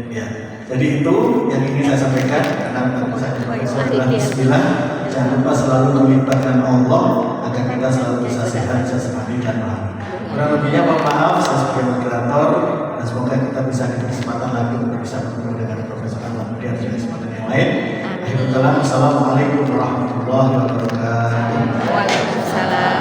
S1: Ya, jadi itu yang ingin saya sampaikan karena tentu saja adalah Bismillah. Jangan lupa selalu melibatkan Allah agar kita selalu bisa sehat jasmani dan rohani. Kurang lebihnya mohon maaf saya sebagai moderator dan semoga kita bisa ada kesempatan lagi untuk bisa bertemu dengan Profesor Ahmad Budiarjo di kesempatan yang lain. Assalamualaikum warahmatullahi wabarakatuh.
S6: Waalaikumsalam.